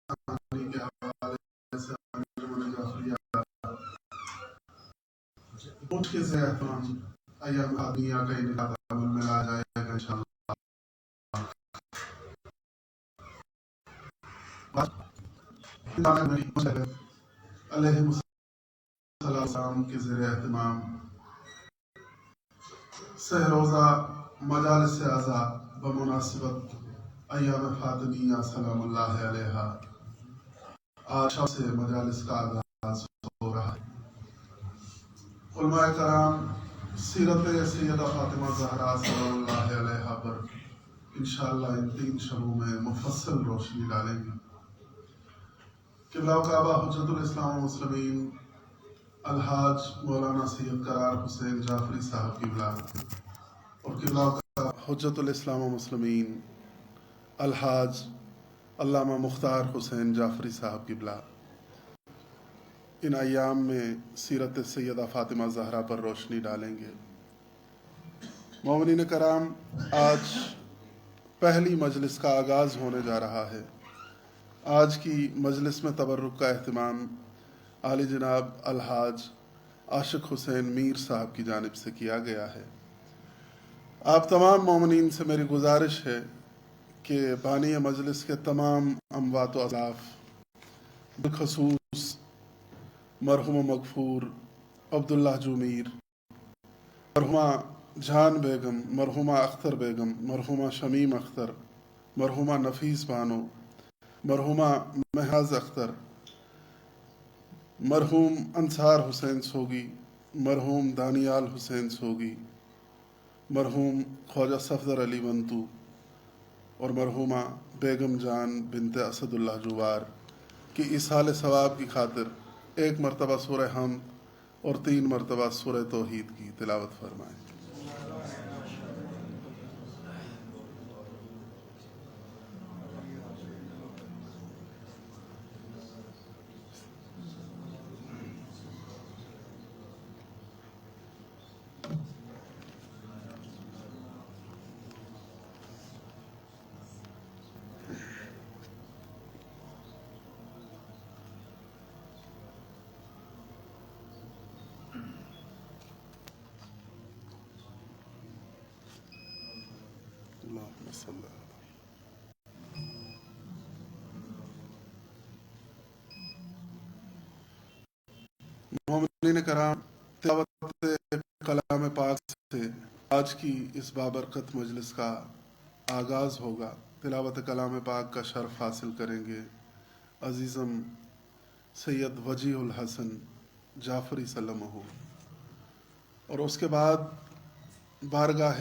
ثانی کے حوالے سے انجمن جعفریہ اٹھ کے سے احترام ایام قادمیہ کا انعقاد عمل میں لا جائے گا انشاءاللہ۔ علیہ السلام کے زیر اہتمام سہ روزہ مجالس اعضاء بمناسبت ایام فاطمیہ سلام اللہ علیہا آج شب سے مجالس کا آغاز ہو رہا ہے۔ علماء کرام سیرت سیدہ فاطمہ زہرا سلام اللہ علیہا پر انشاءاللہ ان 3 شبوں میں مفصل روشنی ڈالیں گے۔ قبلہ کعبہ حجت الاسلام والمسلمین الحاج مولانا سید قرار حسین جعفری صاحب قبلہ اور قبلہ کعبہ حجت الاسلام والمسلمین الحاج علامہ مختار حسین جعفری صاحب قبلہ ان ایام میں سیرت سیدہ فاطمہ زہرا پر روشنی ڈالیں گے۔ مومنین کرام، آج پہلی مجلس کا آغاز ہونے جا رہا ہے۔ آج کی مجلس میں تبرک کا اہتمام عالی جناب الحاج عاشق حسین میر صاحب کی جانب سے کیا گیا ہے۔ آپ تمام مومنین سے میری گزارش ہے کہ بانی مجلس کے تمام اموات و اسلاف، بالخصوص مرحوم مغفور عبداللہ جومیر، مرحومہ جان بیگم، مرحومہ اختر بیگم، مرحومہ شمیم اختر، مرحومہ نفیس بانو، مرحومہ محاذ اختر، مرحوم انصار حسین سوگی، مرحوم دانیال حسین سوگی، مرحوم خواجہ صفدر علی ونتو اور مرحومہ بیگم جان بنت اسد اللہ جوار کی ایصال ثواب کی خاطر 1 مرتبہ سورہ حمد اور 3 مرتبہ سورہ توحید کی تلاوت فرمائیں۔ اللہم صلی اللہ۔ مومنین کرام، تلاوت کلام پاک سے آج کی اس بابرکت مجلس کا آغاز ہوگا۔ تلاوت کلام پاک کا شرف حاصل کریں گے عزیزم سید وجیہ الحسن جعفری سلمہ، اور اس کے بعد بارگاہ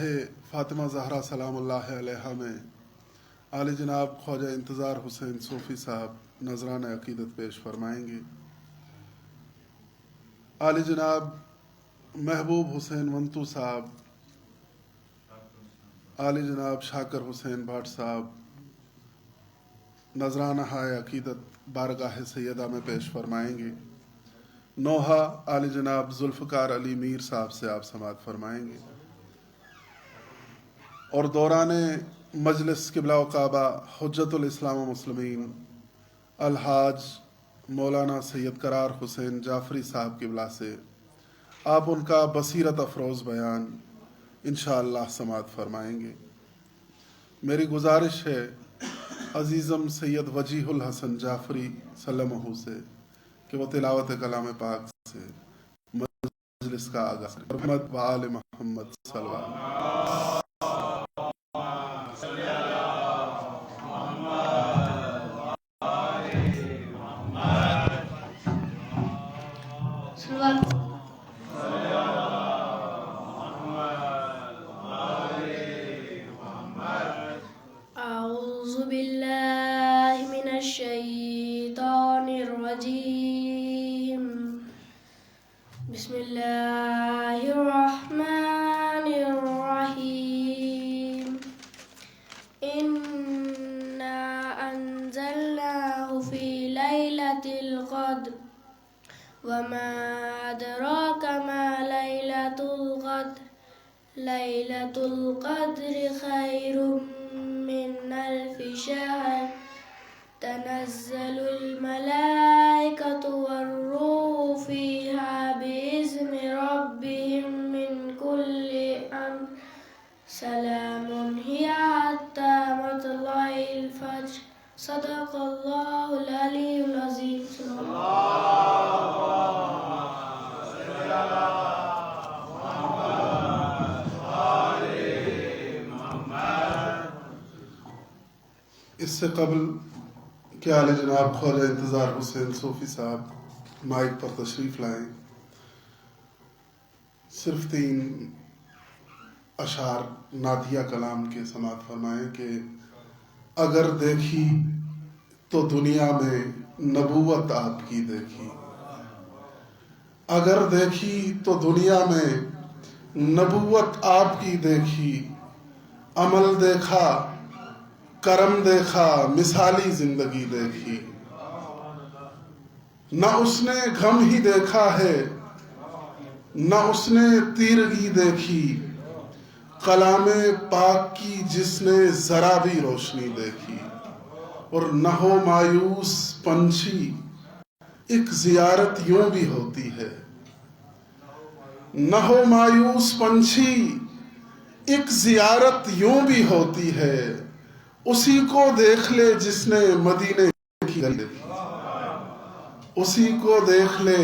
فاطمہ زہرا سلام اللہ علیہا میں عالی جناب خواجہ انتظار حسین صوفی صاحب نذرانہ عقیدت پیش فرمائیں گے۔ عالی جناب محبوب حسین ونتو صاحب، عالی جناب شاکر حسین بھٹ صاحب نذرانہ عقیدت بارگاہ سیدہ میں پیش فرمائیں گے۔ نوحہ عالی جناب ذوالفقار علی میر صاحب سے آپ سماعت فرمائیں گے، اور دوران مجلس قبلہ و کعبہ حجت الاسلام والمسلمین الحاج مولانا سید قرار حسین جعفری صاحب قبلہ سے آپ ان کا بصیرت افروز بیان انشاءاللہ سماعت فرمائیں گے۔ میری گزارش ہے عزیزم سید وجیہ الحسن جعفری سلمہ سے کہ وہ تلاوت کلام پاک سے مجلس کا آغاز کریں۔ محمد و آل محمد صلی اللہ علیہ وسلم۔ أعوذ بالله من الشيطان الرجيم. بسم الله الرحمن الرحيم. إنا أنزلناه في ليلة القدر وما أدراك ما ليلة القدر. ليلة القدر خير من 1000 شهر. تنزل الملائكة والروح فيها بإذن ربهم من كل أمر سلام هي حتى مطلع الفجر صدق الله العلي العظيم. اس سے قبل کہ اعلی جناب خواجہ انتظار حسین صوفی صاحب مائک پر تشریف لائیں، صرف 3 اشعار نادیہ کلام کے سماعت فرمائیں کہ اگر دیکھی تو دنیا میں نبوت آپ کی دیکھی، اگر دیکھی تو دنیا میں نبوت آپ کی دیکھی، عمل دیکھا کرم دیکھا مثالی زندگی دیکھی، نہ اس نے غم ہی دیکھا ہے نہ اس نے تیرگی دیکھی، کلام پاک کی جس نے ذرا بھی روشنی دیکھی، اور نہ ہو مایوس پنچھی ایک زیارت یوں بھی ہوتی ہے، نہ ہو مایوس پنچھی ایک زیارت یوں بھی ہوتی ہے، اسی کو دیکھ لے جس نے مدینے کی گلی دیکھی، اسی کو دیکھ لے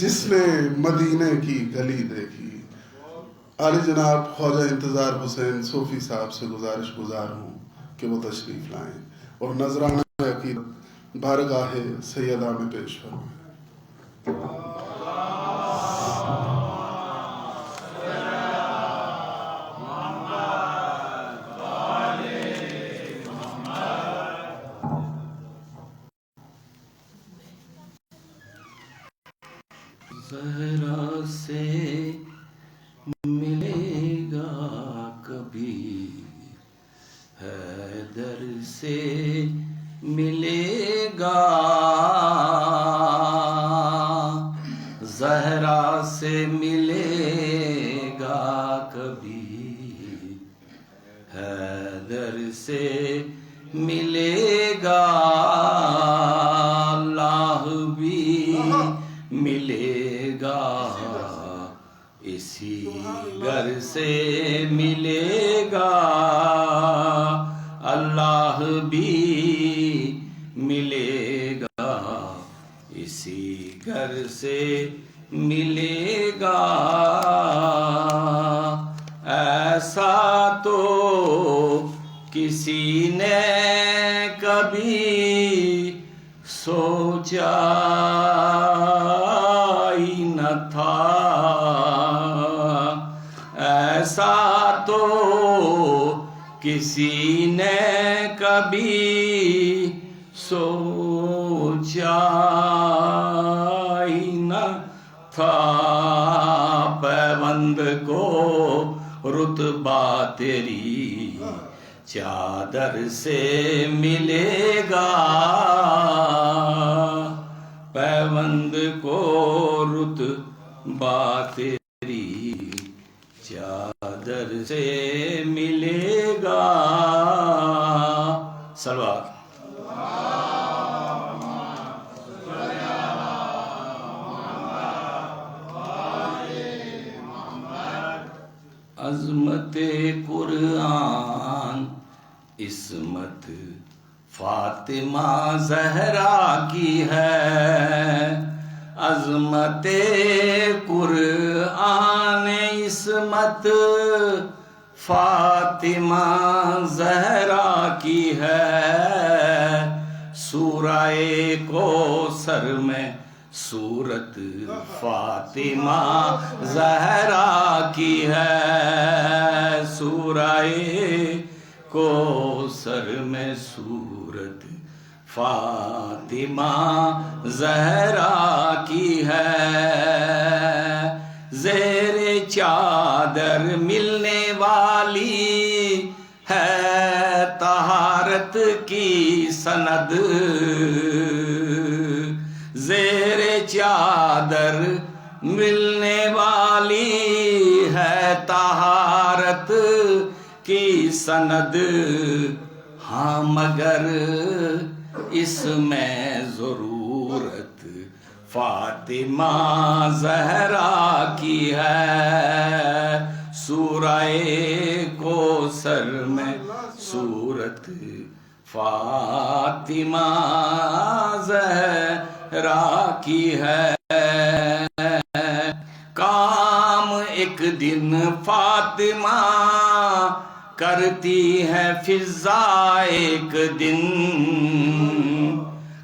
جس نے مدینے کی گلی دیکھی۔ عالی جناب خواجہ انتظار حسین صوفی صاحب سے گزارش گزار ہوں کہ وہ تشریف لائیں اور نذرانہ عقیدت بارگاہ سیدہ میں پیش فرمائیں۔ زہرا سے ملے گا کبھی، حیدر سے ملے گا، زہرا سے ملے گا کبھی، حیدر سے ملے گا، اللہ بھی ملے گا، اسی گھر سے ملے گا، اللہ بھی ملے گا، اسی گھر سے ملے گا، ایسا تو کسی نے کبھی سوچا ہی نہ تھا، ایسا تو کسی نے کبھی سوچا ہی نہ تھا، پیوند کو رتبہ تیری چادر سے ملے گا، پیوند کو رتبہ تیری چادر سے ملے گا، صلوات۔ عظمت قرآن عصمت فاطمہ زہرا کی ہے، عظمت قرآن عصمت فاطمہ زہرا کی ہے، سورہ کوثر میں سورت فاطمہ زہرا کی ہے، سورہ کوثر میں سورت فاطمہ زہرا کی ہے، زیر چادر ملنے والی ہے طہارت کی سند، زیر چادر ملنے والی ہے طہارت کی سند، ہاں مگر اس میں ضرورت فاطمہ زہرا کی ہے، سورہ کوثر میں صورت فاطمہ زہرا کی ہے۔ کام ایک دن فاطمہ کرتی ہے فضا ایک دن،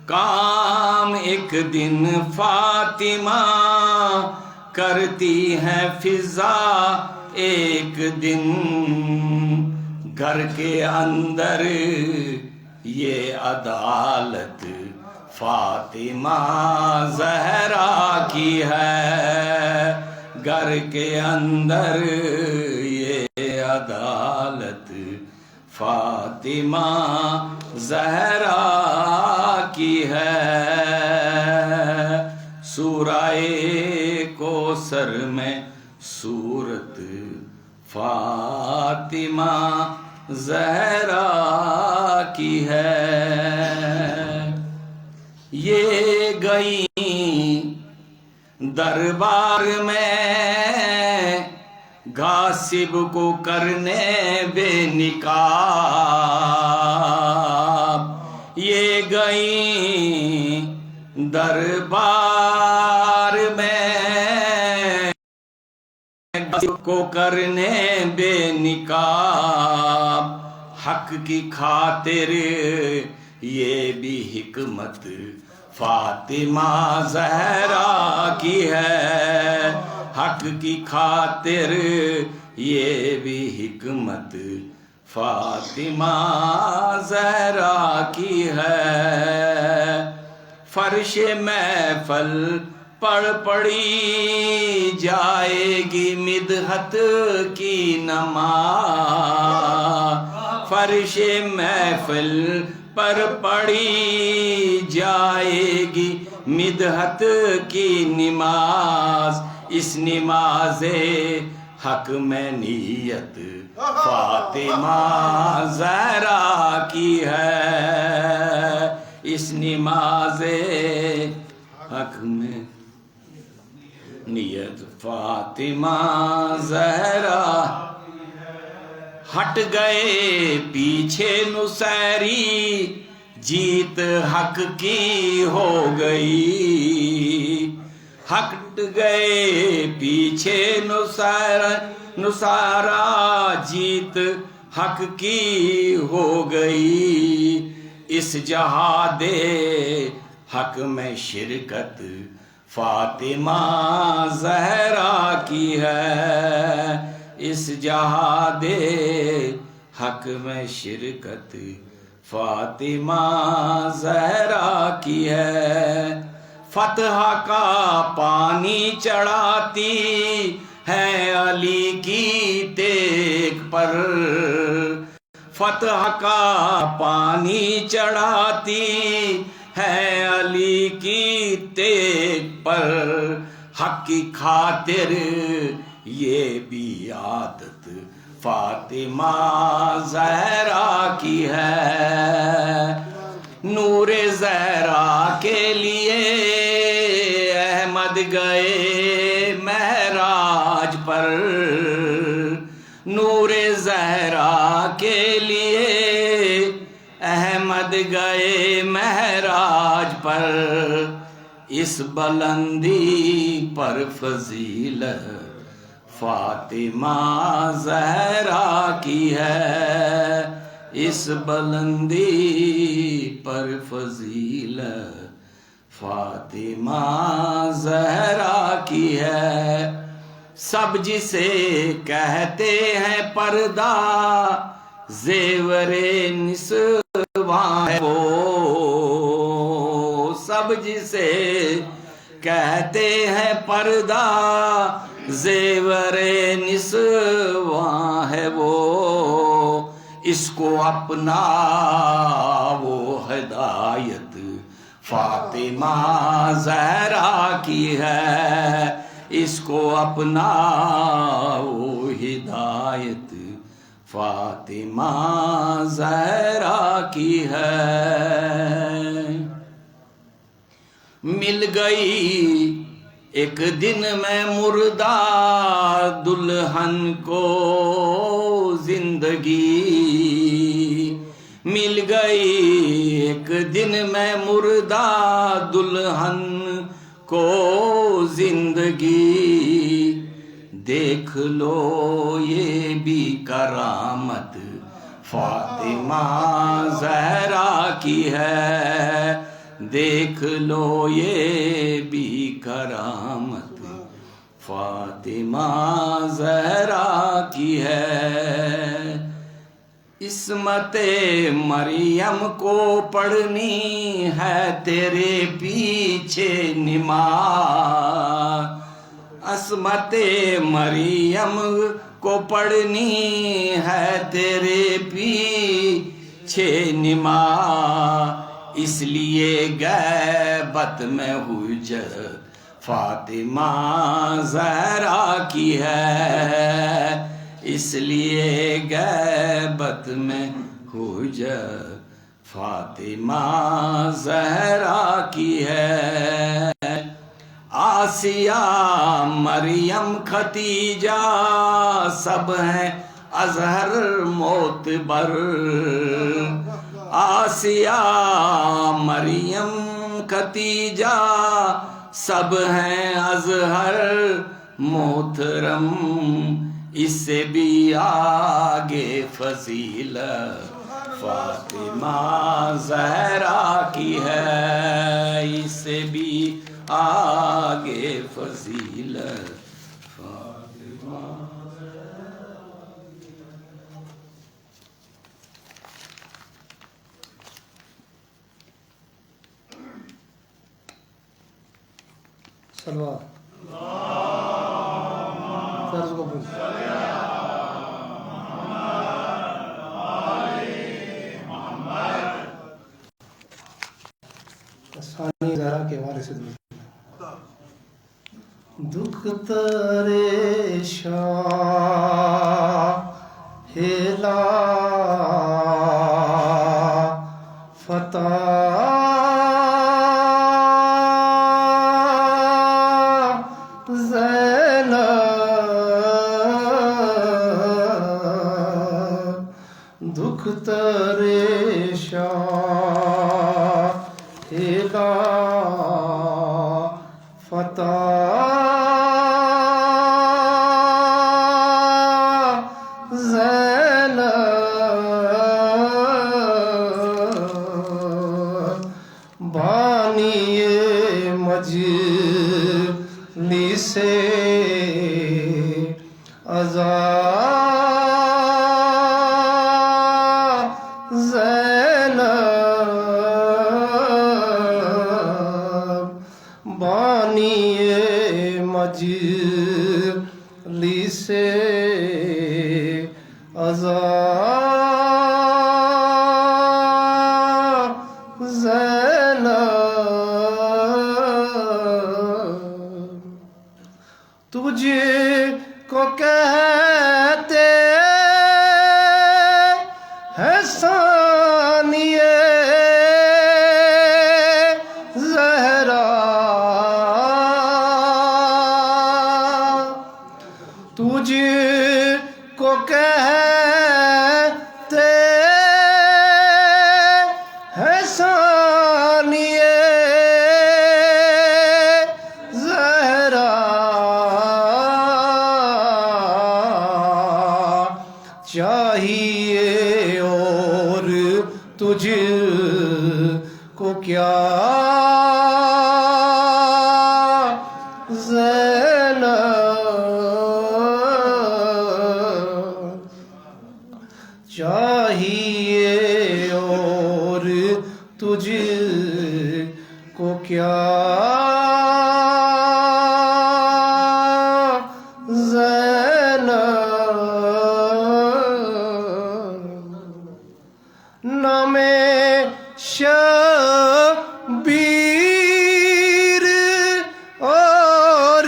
کام ایک دن فاطمہ کرتی ہے فضا ایک دن، گھر کے اندر یہ عدالت فاطمہ زہرا کی ہے، گھر کے اندر یہ عدالت فاطمہ زہرا کی ہے۔ سورہ کوثر میں صورت فاطمہ زہرا کی ہے۔ یہ گئیں دربار میں غاصب کو کرنے بے نقاب، یہ گئیں دربار میں غاصب کو کرنے بے نقاب، حق کی خاطر یہ بھی حکمت فاطمہ زہرا کی ہے، حق کی خاطر یہ بھی حکمت فاطمہ زہرا کی ہے۔ فرش محفل پڑھ پڑھی جائے گی مدحت کی نماز، فرش محفل پر پڑھی جائے گی مدحت کی نماز، اس نماز حق میں نیت فاطمہ زہرا کی ہے، اس نماز حق میں نیت فاطمہ زہرا۔ ہٹ گئے پیچھے نصیری جیت حق کی ہو گئی، ہٹ گئے پیچھے نصارا جیت حق کی ہو گئی، اس جہاد حق میں شرکت فاطمہ زہرا کی ہے، اس جہاد حق میں شرکت فاطمہ زہرا کی ہے۔ فتح کا پانی چڑھاتی ہے علی کی دیگ پر، فتح کا پانی چڑھاتی ہے علی کی دیگ پر، حق کی خاطر یہ بھی عادت فاطمہ زہرا کی ہے۔ نور زہرا کے لیے احمد گئے معراج پر، نور زہرا کے لیے احمد گئے معراج پر، اس بلندی پر فضیلت فاطمہ زہرا کی ہے، اس بلندی پر فضیلت فاطمہ زہرا کی ہے۔ سب جسے کہتے ہیں پردہ زیور نسواں ہے وہ، سب جسے کہتے ہیں پردہ زیور نسواں ہے وہ، اس کو اپنا وہ ہدایت فاطمہ زہرا کی ہے، اس کو اپنا وہ ہدایت فاطمہ زہرا کی ہے۔ گئی ایک دن میں مردہ دلہن کو زندگی، مل گئی ایک دن میں مردہ دلہن کو زندگی، دیکھ لو یہ بھی کرامت فاطمہ زہرا کی ہے، دیکھ لو یہ بھی کرامت فاطمہ زہرا کی ہے۔ عصمت مریم کو پڑھنی ہے تیرے پیچھے نماز، عصمت مریم کو پڑھنی ہے تیرے پیچھے نماز، اس لیے غیبت میں حجت فاطمہ زہرا کی ہے، اس لیے غیبت میں حجت فاطمہ زہرا کی ہے۔ آسیہ مریم ختیجہ سب ہیں اظہر معتبر، آسیہ مریم ختیجہ سب ہیں اظہر محترم، اس سے بھی آگے فضیلت فاطمہ زہرا کی ہے، اس سے بھی آگے فضیلت فاطمہ۔ سلوات فرض کو بول ثانی زہرا کے حوالے سے دکھ ترے شاہ ہیلا فتح دکھ ترے شاہ ہیلا فتح زینب بانی مجلس عزا بانی مجلس عزا زینب تجھ کو کہتے ہیں ثانیہ تجھ کو کہتے ہیں ثانیہ زہرا، چاہیے اور تجھ کو کیا چاہیے اور تجھ کو کیا زینب نام شبیر اور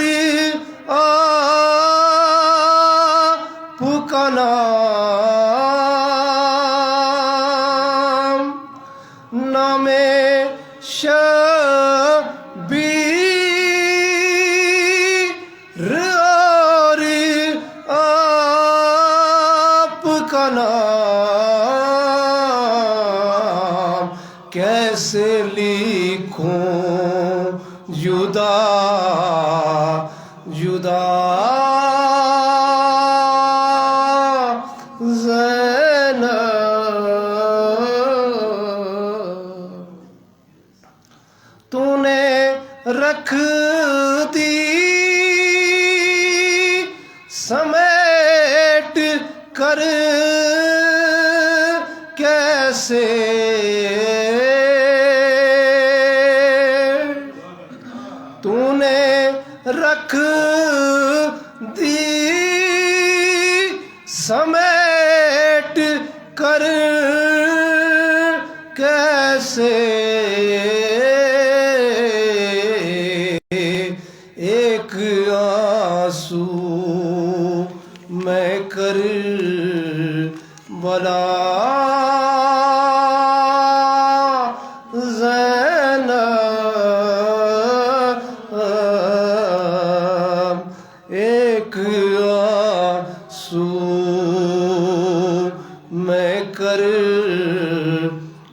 آپ کا نام شبیر کیسے لکھوں جدا جدا تو نے رکھ دی سمیٹ کر کیسے تو نے رکھ دی سمیٹ کر کیسے ایک آنسو میں کر بلا ایک آنسو میں کر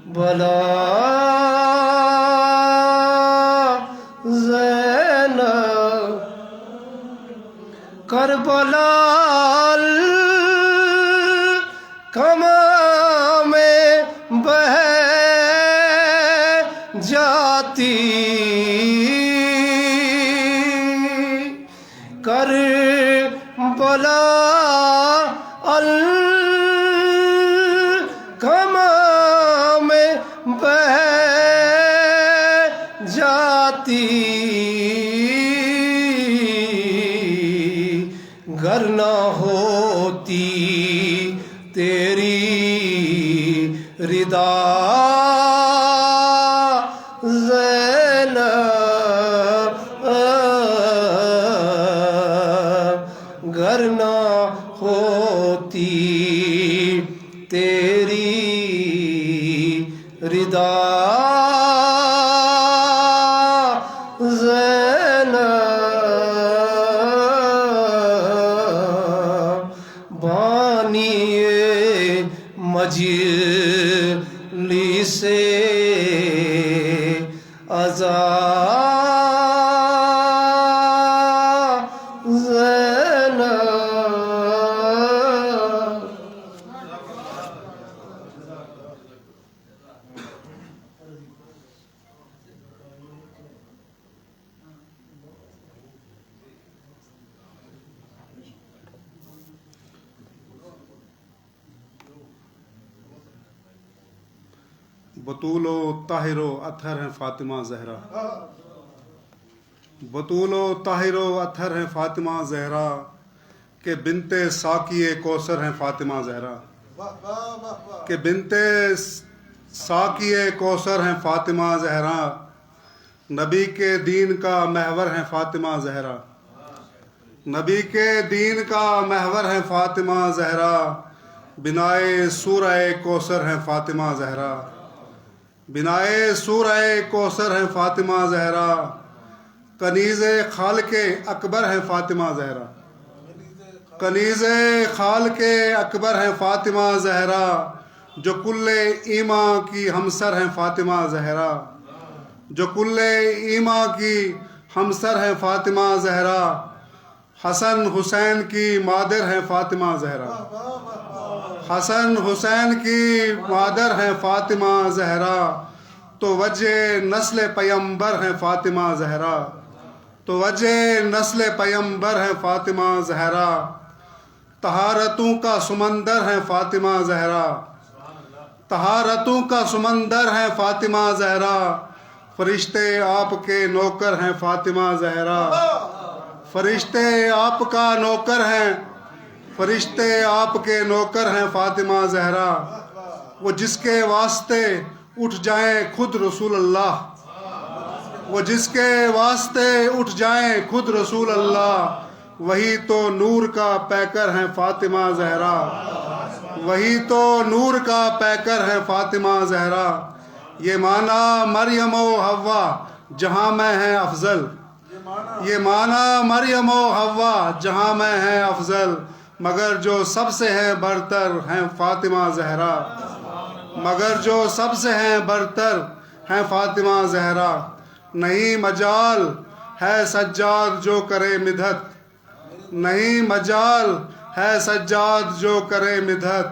بلا زینب کربلا کما میں بہ جاتی کربلا کما میں بہ جاتی گر نہ ہوتی تیری ردا زینب گر نہ ہوتی تیری ردا زینب بانی مجلس عزا بطول و طاہر و اطہر ہیں فاطمہ زہرا بطول و طاہر و اطہر ہیں فاطمہ زہرا کہ بنت ساقی کوثر ہیں فاطمہ زہرا کہ بنت ساقی کوثر ہیں فاطمہ زہرا نبی کے دین کا محور ہیں فاطمہ زہرا نبی کے دین کا محور ہیں فاطمہ زہرا بنائے سورہ کوثر ہیں فاطمہ زہرا بنائے سورہ کوثر ہیں فاطمہ زہرا کنیز خالق اکبر ہیں فاطمہ زہرا کنیز خالق اکبر ہیں فاطمہ زہرا جو کل ایمان کی ہمسر ہیں فاطمہ زہرا جو کل ایمان کی ہمسر ہیں فاطمہ زہرا حسن حسین کی مادر ہیں فاطمہ زہرا حسن حسین کی مادر ہیں فاطمہ زہرا تو وجہ نسل پیمبر ہیں فاطمہ زہرا تو وجہ نسل پیمبر ہیں فاطمہ زہرا طہارتوں کا سمندر ہیں فاطمہ زہرا طہارتوں کا سمندر ہیں فاطمہ زہرا فرشتے آپ کے نوکر ہیں فاطمہ زہرا فرشتے آپ کا نوکر ہیں فرشتے آپ کے نوکر ہیں فاطمہ زہرا وہ جس کے واسطے اٹھ جائیں خود رسول اللہ وہ جس کے واسطے اٹھ جائیں خود رسول اللہ وہی تو نور کا پیکر ہیں فاطمہ زہرا وہی تو نور کا پیکر ہے فاطمہ زہرا یہ معنی مریم و حوا جہاں میں ہیں افضل یہ معنی مریم و حوا جہاں میں ہیں افضل مگر جو سب سے ہیں برتر ہیں فاطمہ زہرا مگر جو سب سے ہیں برتر ہیں فاطمہ زہرا، نہیں مجال ہے سجاد جو کرے مدحت، نہیں مجال ہے سجاد جو کرے مدحت،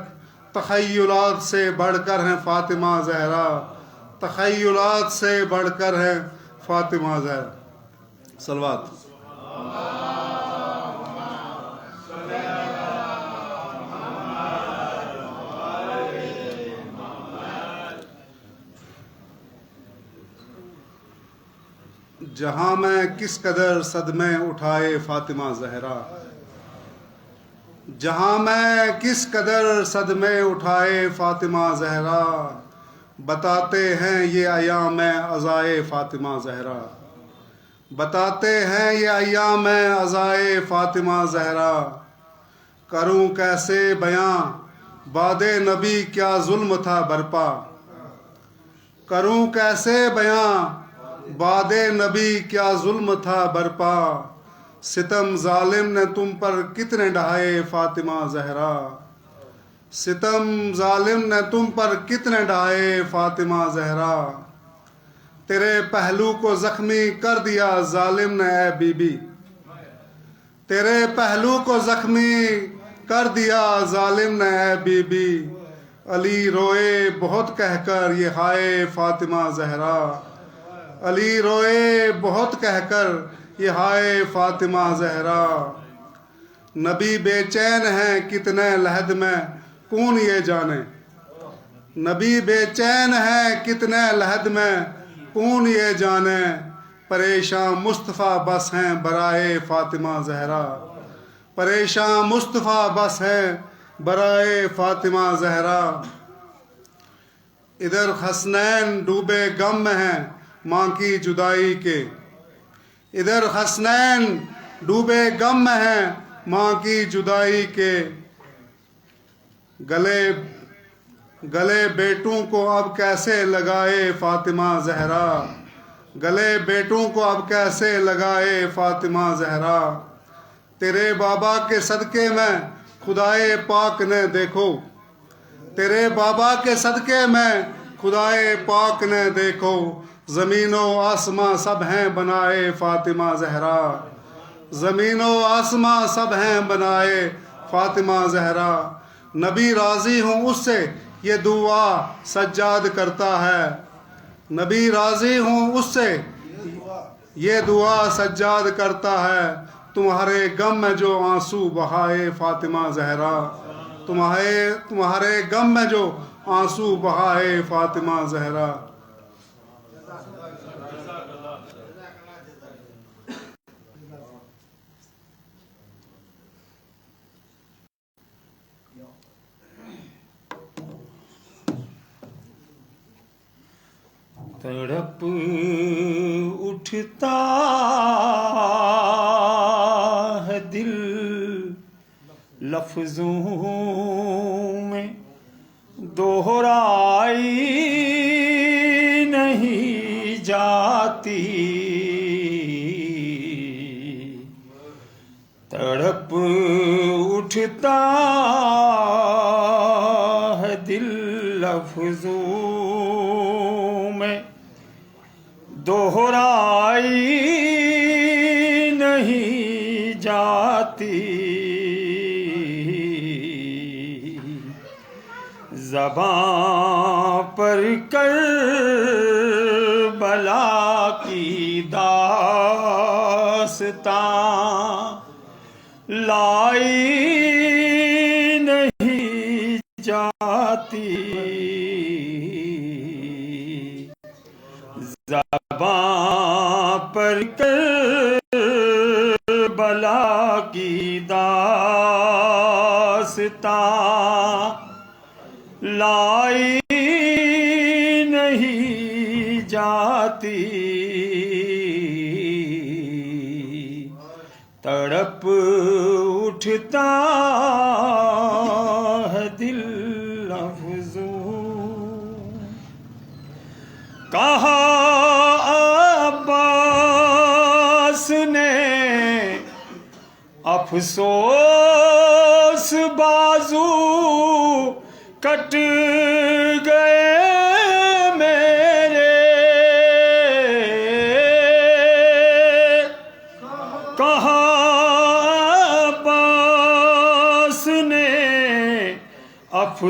تخیلات سے بڑھ کر ہیں فاطمہ زہرا، تخیلات سے بڑھ کر ہیں فاطمہ زہرا۔ صلوات۔ جہاں میں کس قدر صدمے اٹھائے فاطمہ زہرا، جہاں میں کس قدر صدمے اٹھائے فاطمہ زہرا، بتاتے ہیں یہ ایام عزائے فاطمہ زہرا، بتاتے ہیں یہ ایام عزائے فاطمہ زہرا، کروں کیسے بیاں بعد نبی کیا ظلم تھا برپا، کروں کیسے بیاں بعد نبی کیا ظلم تھا برپا، ستم ظالم نے تم پر کتنے ڈھائے فاطمہ زہرا، ستم ظالم نے تم پر کتنے ڈھائے فاطمہ زہرا، تیرے پہلو کو زخمی کر دیا ظالم نے اے بی بی، تیرے پہلو کو زخمی کر دیا ظالم نے اے بی بی، علی روئے بہت کہہ کر یہ ہائے فاطمہ زہرا، علی روئے بہت کہہ کر یہ ہائے فاطمہ زہرا، نبی بے چین ہیں کتنے لحد میں کون یہ جانے، نبی بے چین ہیں کتنے لحد میں کون یہ جانے، پریشاں مصطفیٰ بس ہیں برائے فاطمہ زہرا، پریشاں مصطفیٰ بس ہیں برائے فاطمہ زہرا، ادھر حسنین ڈوبے غم میں ہیں ماں کی جدائی کے، ادھر حسنین ڈوبے غم میں ہیں ماں کی جدائی کے، گلے بیٹوں کو اب کیسے لگائے فاطمہ زہرا، گلے بیٹوں کو اب کیسے لگائے فاطمہ زہرا، تیرے بابا کے صدقے میں خدائے پاک نے دیکھو، تیرے بابا کے صدقے میں خدائے پاک نے دیکھو، زمین و آسماں سب ہیں بنائے فاطمہ زہرا، زمین و آسماں سب ہیں بنائے فاطمہ زہرا، نبی راضی ہوں اس سے یہ دعا سجاد کرتا ہے، نبی راضی ہوں اس سے یہ دعا سجاد کرتا ہے، تمہارے غم میں جو آنسو بہائے فاطمہ زہرا، تمہارے غم میں جو آنسو بہائے فاطمہ زہرا۔ تڑپ اٹھتا ہے دل لفظوں میں دوہرائی نہیں جاتی، تڑپ اٹھتا ہے دل لفظوں میں دوہرائی نہیں جاتی، زباں پر کربلا کی داستان لائی نہیں جاتی، زباں پر کربلا کی داستان لائی نہیں جاتی، تڑپ اٹھتا ہے دل لفظوں، کہا عباس نے افسوس بازو کٹ گئے میرے،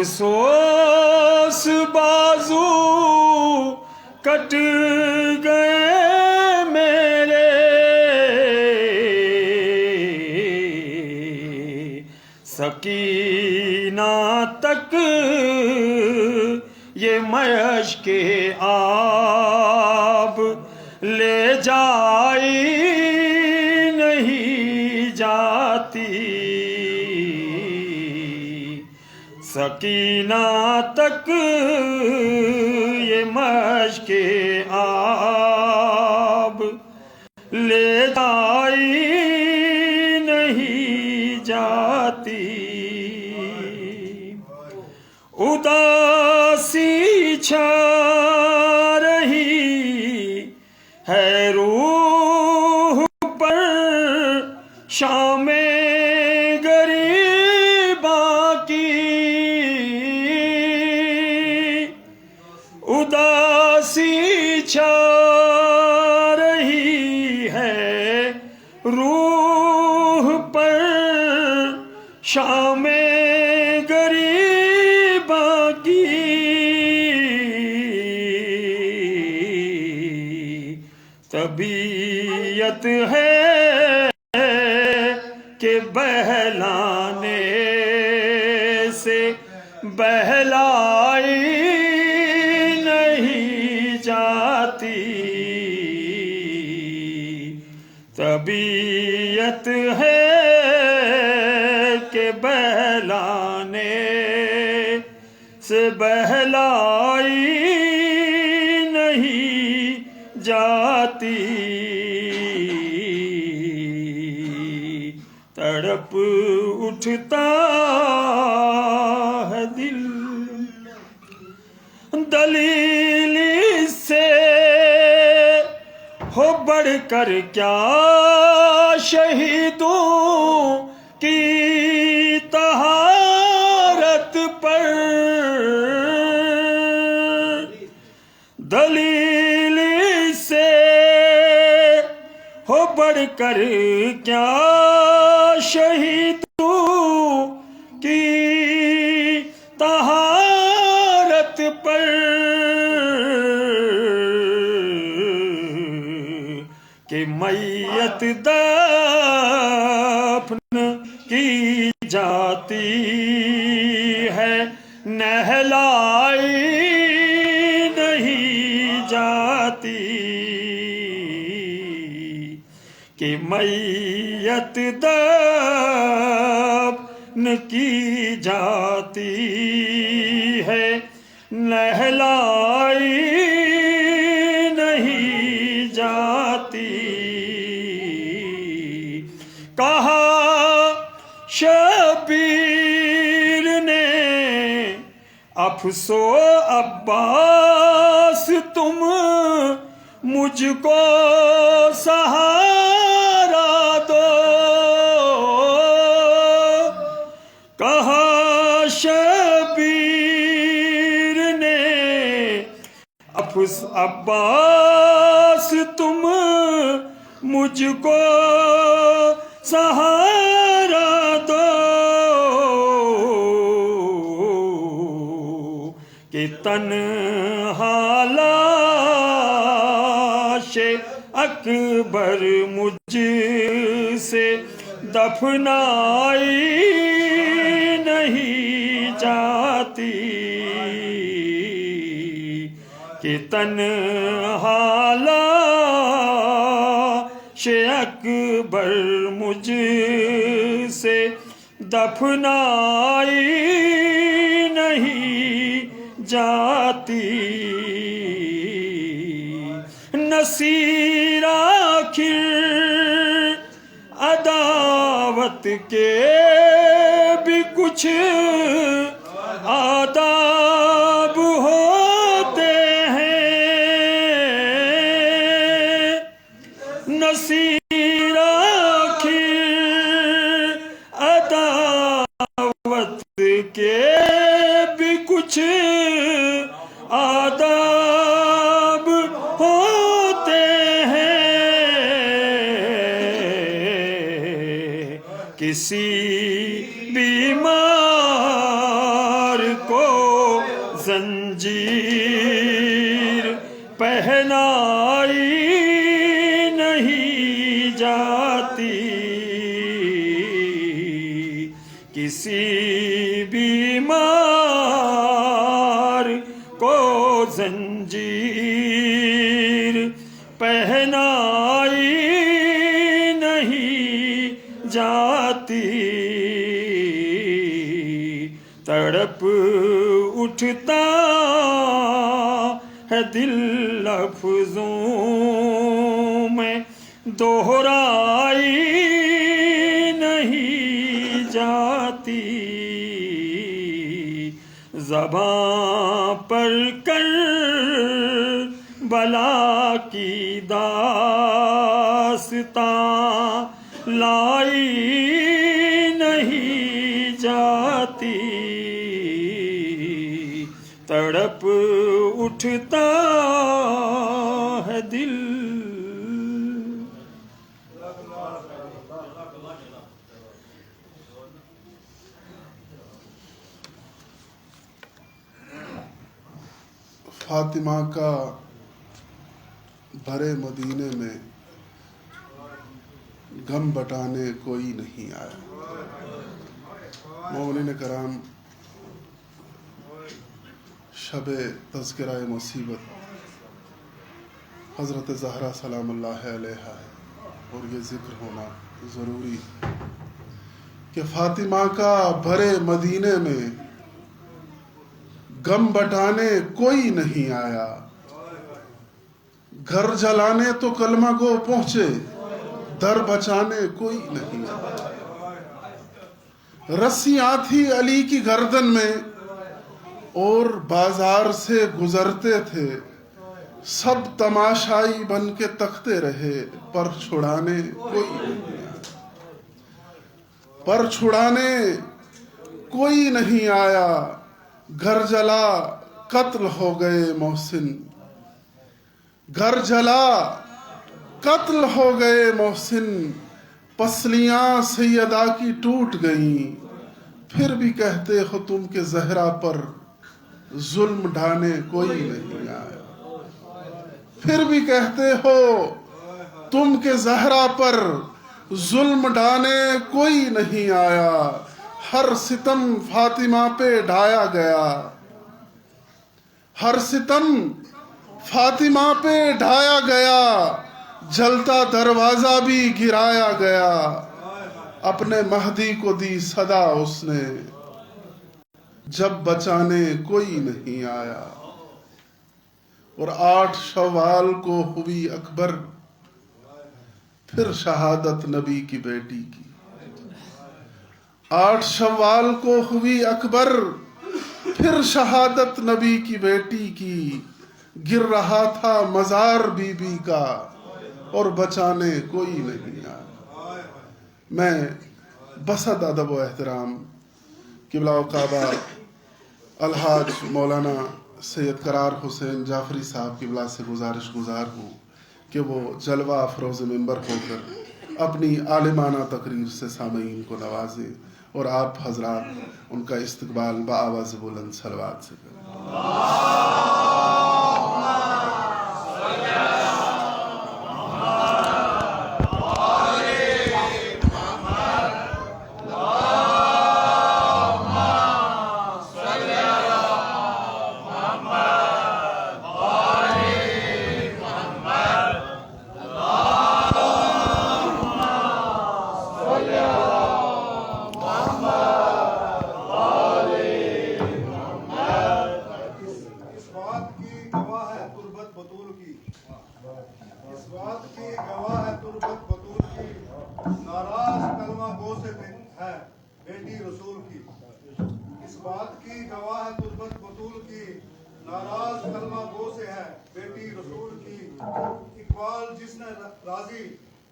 افسوس بازو کٹ گئے میرے، سکینہ تک یہ مشک آب لے جائی نہیں جاتی، سکینہ تک یہ مشک آب لے جائی نہیں جاتی، اداسی چھا رہی ہے روح پر شام غریباں کی، اداسی چھا رہی ہے روح پر شام غریباں کی، طبیعت ہے کہ بہلانے سے بہلائی نہیں جاتی، طبیعت ہے کہ بہلانے سے بہلائی نہیں جاتی، تڑپ اٹھتا ہے دل دلیل اس سے ہو بڑھ کر کیا شہیدوں کی طہارت پر، دلیل اس سے ہو بڑھ کر کیا شہیدوں کی طہارت پر، کہ میت دفن کی جاتی ہے نہلائی نہیں جاتی، کہ میت دفن کی جاتی ہے نہلائی نہیں جاتی، کہا شبیر نے افسو عباس تم مجھ کو سہارا دو، کہا شبیر نے عباس تم مجھ کو سہارا دو، کہ تنہا لاش اکبر مجھ سے دفنائی نہیں جاتی، کہ تنہا لاش اکبر مجھ سے دفنائی نہیں جاتی، نصیر آخر عداوت کے بھی کچھ آداب ہوتے ہیں، نصیر آخر عداوت کے بھی کچھ آداب ہوتے ہیں، کسی بیمار کو نہیں جاتی کسی بیمار کو زنجیر پہنائی نہیں جاتی تڑپ اٹھتا ہے دل لفظوں میں دہرائی نہیں جاتی زباں پر کر بلا کی داستاں لائی نہیں جاتی تڑپ اٹھتا ہے دل فاطمہ کا بھرے مدینے میں غم بٹانے کوئی نہیں آیا۔ مومنین کرام، شب تذکرہ مصیبت حضرت زہرا سلام اللہ علیہا ہے اور یہ ذکر ہونا ضروری کہ فاطمہ کا بھرے مدینے میں غم بٹانے کوئی نہیں آیا، گھر جلانے تو کلمہ گو پہنچے، در بچانے کوئی نہیں آیا۔ رسیاں تھی علی کی گردن میں اور بازار سے گزرتے تھے، سب تماشائی بن کے تکتے رہے، پر چھڑانے کوئی نہیں آیا، پر چھڑانے کوئی نہیں آیا۔ گھر جلا قتل ہو گئے محسن، گھر جلا قتل ہو گئے محسن، پسلیاں سیدہ کی ٹوٹ گئیں، پھر بھی کہتے ہو تم کہ زہرا پر ظلم ڈھانے کوئی نہیں آیا، پھر بھی کہتے ہو تم کہ زہرا پر ظلم ڈھانے کوئی نہیں آیا۔ ہر ستم فاطمہ پہ ڈھایا گیا، ہر ستم فاطمہ پہ ڈھایا گیا، جلتا دروازہ بھی گرایا گیا، اپنے مہدی کو دی صدا اس نے جب بچانے کوئی نہیں آیا۔ اور 8 شوال کو ہوئی اکبر، پھر شہادت نبی کی بیٹی کی۔ 8 شوال کو ہوئی اکبر، پھر شہادت نبی کی بیٹی کی، گر رہا تھا مزار بی بی کا اور بچانے کوئی نہیں آیا۔ میں بسط ادب و احترام قبلہ و کعبہ الحاج مولانا سید قرار حسین جعفری صاحب قبلہ سے گزارش گزار ہوں کہ وہ جلوہ افروز ممبر ہو کر اپنی عالمانہ تقریر سے سامعین کو نوازیں اور آپ حضرات ان کا استقبال بآواز بلند صلوات سے کریں۔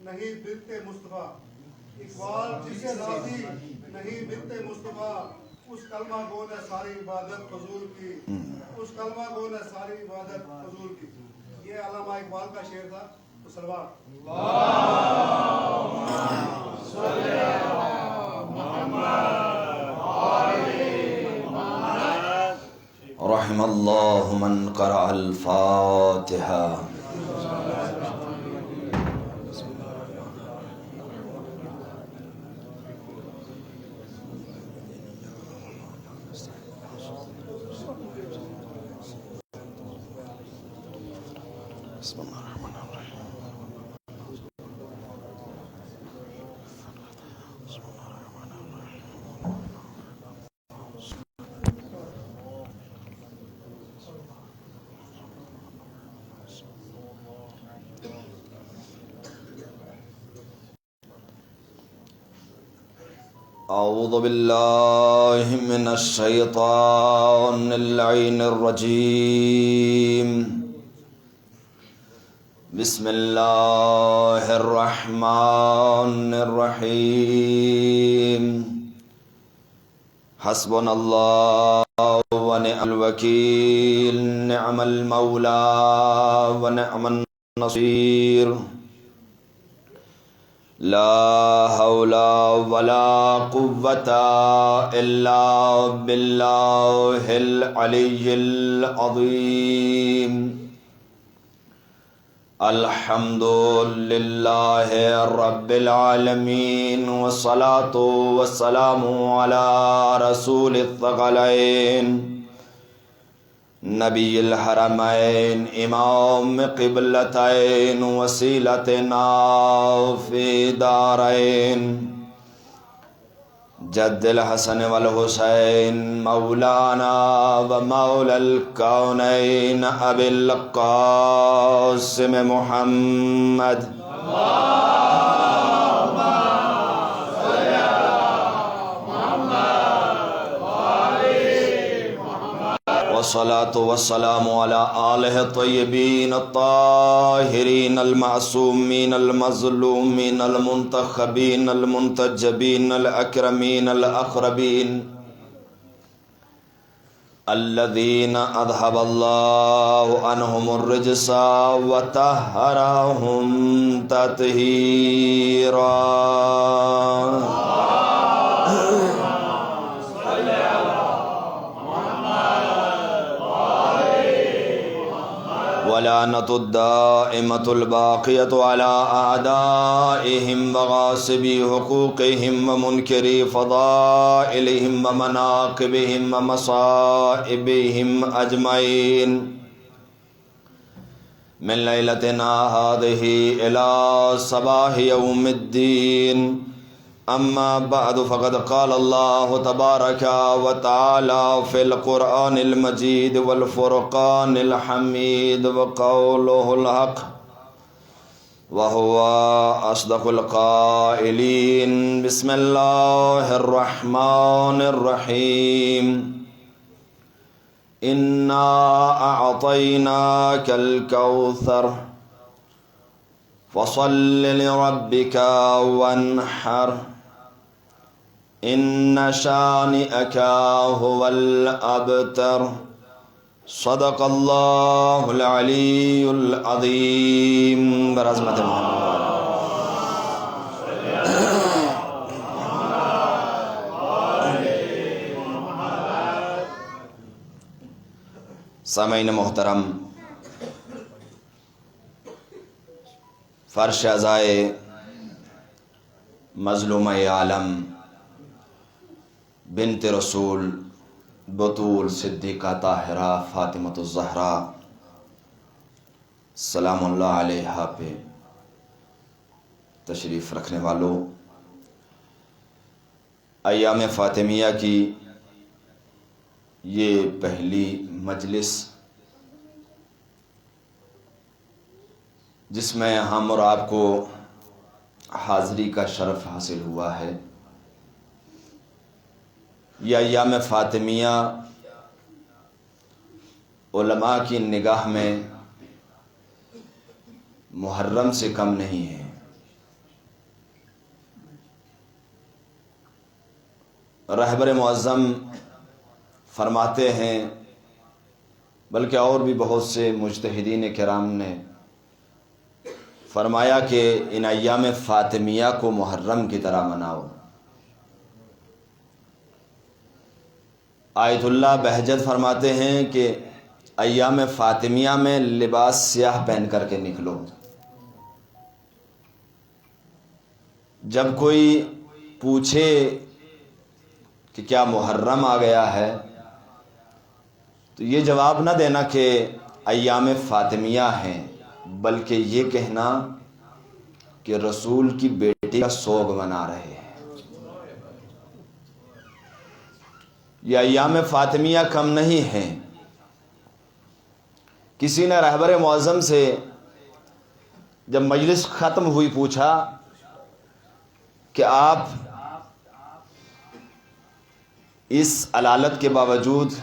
نہیں بنتے مصطفیٰ، اقبال جسے راضی نہیں بنتے مصطفیٰ، اس کلمہ گو نے ساری عبادت فضول کی، اس کلمہ گو نے ساری عبادت فضول کی۔ یہ علامہ اقبال کا شعر تھا۔ تو سلوات رحم اللہ من قرأ الفاتحہ۔ أعوذ بالله من الشيطان اللعين الرجيم. بسم الله الرحمن الرحيم. حسبنا الله ونعم الوكيل، نعم المولى ونعم النصير. لا حول ولا قوة إلا بالله العلي العظيم. الحمد لله رب العالمين، والصلاة والسلام على رسول الثقلين، نبی الحرمین، امام قبلتین، وسیلتنا فی دارین، جد الحسن والحسین، مولانا و مولا الکونین، ابی القاسم محمد. والصلاة والسلام على آلہ الطیبین الطاہرین المعصومین المظلومین المنتخبین المنتجبین الاکرمین الاقربین، الذین اذهب اللہ عنہم الرجس وطہرہم تطہیرا. ولعنة الدائمة الباقية على أعدائهم وغاصبي حقوقهم ومنكري فضائلهم ومناقبهم ومصائبهم أجمعين، من ليلتنا هذه إلى صباح يوم الدين. اما بعد فقد قال الله تبارك وتعالى في القرآن المجيد والفرقان الحميد، وقوله الحق وهو أصدق القائلين. بسم الله الرحمن الرحيم. إنا أعطيناك الكوثر فصل لربك وانحر، إن شانئك هو الأبتر. صدق الله العلي العظيم. برحمة محمد. سامعین محترم، فرش ازائے مظلومہ عالم بنت رسول بطول صدیقہ طاہرہ فاطمۃ الزہرا سلام اللہ علیہا پہ تشریف رکھنے والوں، ایام فاطمیہ کی یہ پہلی مجلس جس میں ہم اور آپ کو حاضری کا شرف حاصل ہوا ہے، یہ ایام فاطمیہ علماء کی نگاہ میں محرم سے کم نہیں ہے. رہبر معظم فرماتے ہیں، بلکہ اور بھی بہت سے مجتہدین کرام نے فرمایا کہ ان ایام فاطمیہ کو محرم کی طرح مناؤ. آیت اللہ بہجت فرماتے ہیں کہ ایام فاطمیہ میں لباس سیاہ پہن کر کے نکلو. جب کوئی پوچھے کہ کیا محرم آ گیا ہے تو یہ جواب نہ دینا کہ ایام فاطمیہ ہیں، بلکہ یہ کہنا کہ رسول کی بیٹی کا سوگ منا رہے ہیں. یہ ایام فاطمیہ کم نہیں ہیں. کسی نے رہبر معظم سے جب مجلس ختم ہوئی پوچھا کہ آپ اس علالت کے باوجود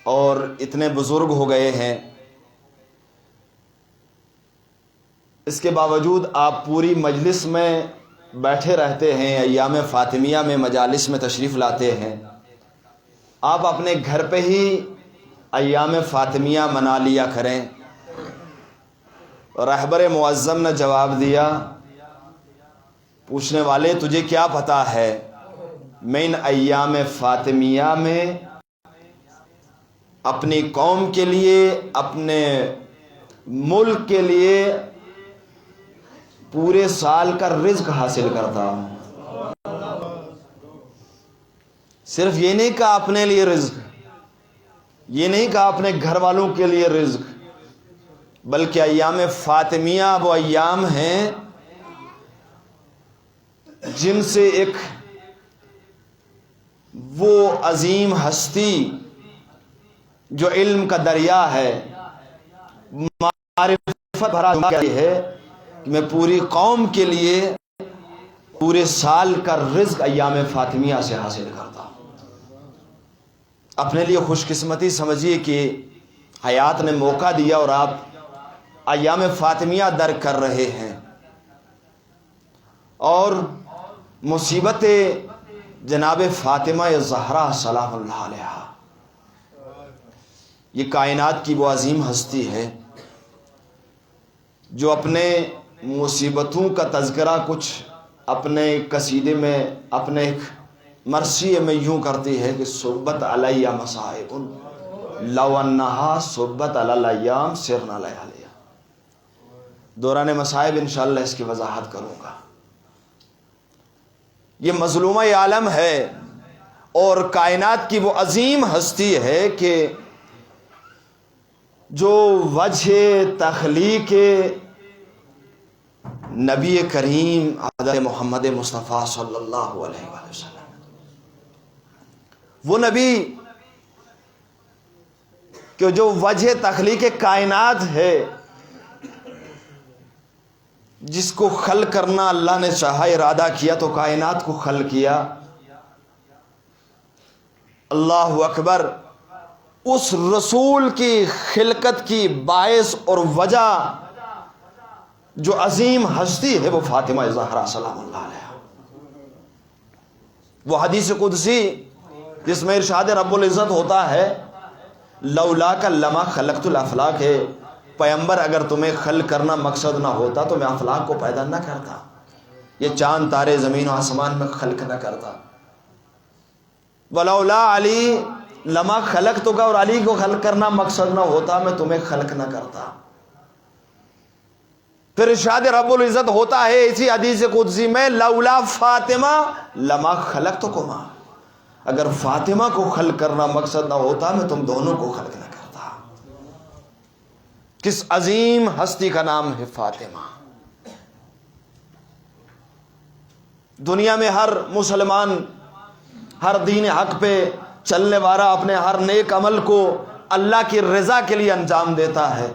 اور اتنے بزرگ ہو گئے ہیں، اس کے باوجود آپ پوری مجلس میں بیٹھے رہتے ہیں، ایام فاطمیہ میں مجالس میں تشریف لاتے ہیں. آپ اپنے گھر پہ ہی ایام فاطمیہ منا لیا کریں. رہبر معظم نے جواب دیا، پوچھنے والے تجھے کیا پتا ہے میں ان ایام فاطمیہ میں اپنی قوم کے لیے، اپنے ملک کے لیے پورے سال کا رزق حاصل کرتا ہوں. صرف یہ نہیں کہا اپنے لیے رزق، یہ نہیں کہا اپنے گھر والوں کے لیے رزق، بلکہ ایام فاطمیہ وہ ایام ہیں جن سے ایک وہ عظیم ہستی جو علم کا دریا ہے، معرفت بھرا ہے، کہ میں پوری قوم کے لیے پورے سال کا رزق ایام فاطمیہ سے حاصل کرتا ہوں. اپنے لیے خوش قسمتی سمجھیے کہ حیات نے موقع دیا اور آپ ایام فاطمیہ درک کر رہے ہیں. اور مصیبت جناب فاطمہ زہرا سلام اللہ علیہا، یہ کائنات کی وہ عظیم ہستی ہے جو اپنے مصیبتوں کا تذکرہ کچھ اپنے قصیدے میں، اپنے ایک مرثیے میں یوں کرتی ہے کہ صبت علیہ مصائب لو انہا صبت علی الایام سرنا لیالیا. دوران مصائب انشاءاللہ اس کی وضاحت کروں گا. یہ مظلومہ عالم ہے اور کائنات کی وہ عظیم ہستی ہے کہ جو وجہ تخلیق نبی کریم حضرت محمد مصطفیٰ صلی اللہ علیہ وآلہ وسلم، وہ نبی کہ جو وجہ تخلیق کائنات ہے، جس کو خلق کرنا اللہ نے چاہا، ارادہ کیا تو کائنات کو خلق کیا. اللہ اکبر. اس رسول کی خلقت کی باعث اور وجہ جو عظیم ہستی ہے وہ فاطمہ زہرا سلام اللہ علیہا. وہ حدیث قدسی جس میں ارشاد رب العزت ہوتا ہے لولاک لما خلقت الافلاک، ہے پیغمبر اگر تمہیں خلق کرنا مقصد نہ ہوتا تو میں افلاک کو پیدا نہ کرتا، یہ چاند تارے زمین و آسمان میں خلق نہ کرتا. ولولا علی لما خلق تو کا، اور علی کو خلق کرنا مقصد نہ ہوتا میں تمہیں خلق نہ کرتا. پھر ارشاد رب العزت ہوتا ہے اسی حدیث قدسی میں لولا فاطمہ لما خلقتکما، اگر فاطمہ کو خلق کرنا مقصد نہ ہوتا میں تم دونوں کو خلق نہ کرتا. کس عظیم ہستی کا نام ہے فاطمہ. دنیا میں ہر مسلمان، ہر دین حق پہ چلنے والا اپنے ہر نیک عمل کو اللہ کی رضا کے لیے انجام دیتا ہے،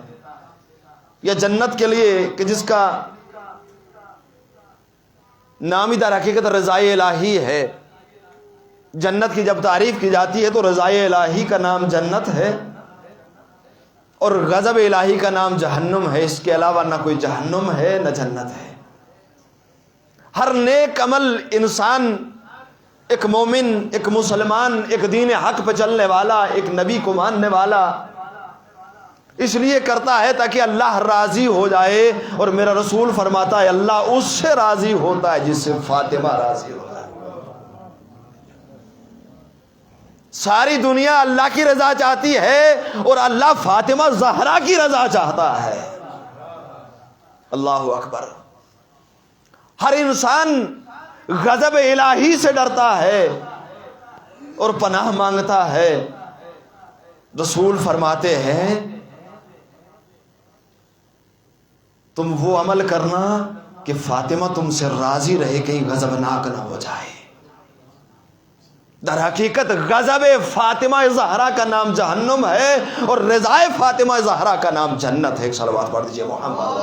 یا جنت کے لیے کہ جس کا نام ہی در حقیقت رضائے الہی ہے. جنت کی جب تعریف کی جاتی ہے تو رضائے الہی کا نام جنت ہے اور غضب الہی کا نام جہنم ہے. اس کے علاوہ نہ کوئی جہنم ہے نہ جنت ہے. ہر نیک عمل انسان، ایک مومن، ایک مسلمان، ایک دین حق پہ چلنے والا، ایک نبی کو ماننے والا اس لیے کرتا ہے تاکہ اللہ راضی ہو جائے. اور میرا رسول فرماتا ہے اللہ اس سے راضی ہوتا ہے جس سے فاطمہ راضی ہوتا ہے. ساری دنیا اللہ کی رضا چاہتی ہے اور اللہ فاطمہ زہرا کی رضا چاہتا ہے. اللہ اکبر. ہر انسان غضب الہی سے ڈرتا ہے اور پناہ مانگتا ہے. رسول فرماتے ہیں تم وہ عمل کرنا کہ فاطمہ تم سے راضی رہے، کہیں غضبناک نہ ہو جائے. در حقیقت غضب فاطمہ زہرا کا نام جہنم ہے اور رضائے فاطمہ زہرا کا نام جنت ہے. ایک صلوات پڑھ دیجئے محمد.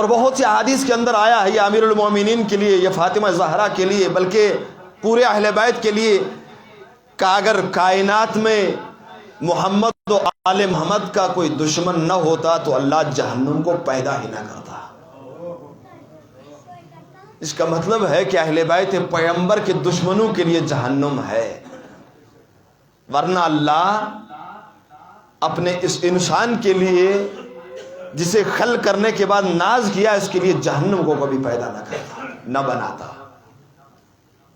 اور بہت سی احادیث کے اندر آیا ہے یہ امیر المومنین کے لیے، یہ فاطمہ زہرا کے لیے، بلکہ پورے اہل بیت کے لیے کہ اگر کائنات میں محمد و آل محمد کا کوئی دشمن نہ ہوتا تو اللہ جہنم کو پیدا ہی نہ کرتا۔ اس کا مطلب ہے کہ اہل بیت پیغمبر کے دشمنوں کے لیے جہنم ہے، ورنہ اللہ اپنے اس انسان کے لیے جسے خلق کرنے کے بعد ناز کیا، اس کے لیے جہنم کو کبھی پیدا نہ کرتا، نہ بناتا۔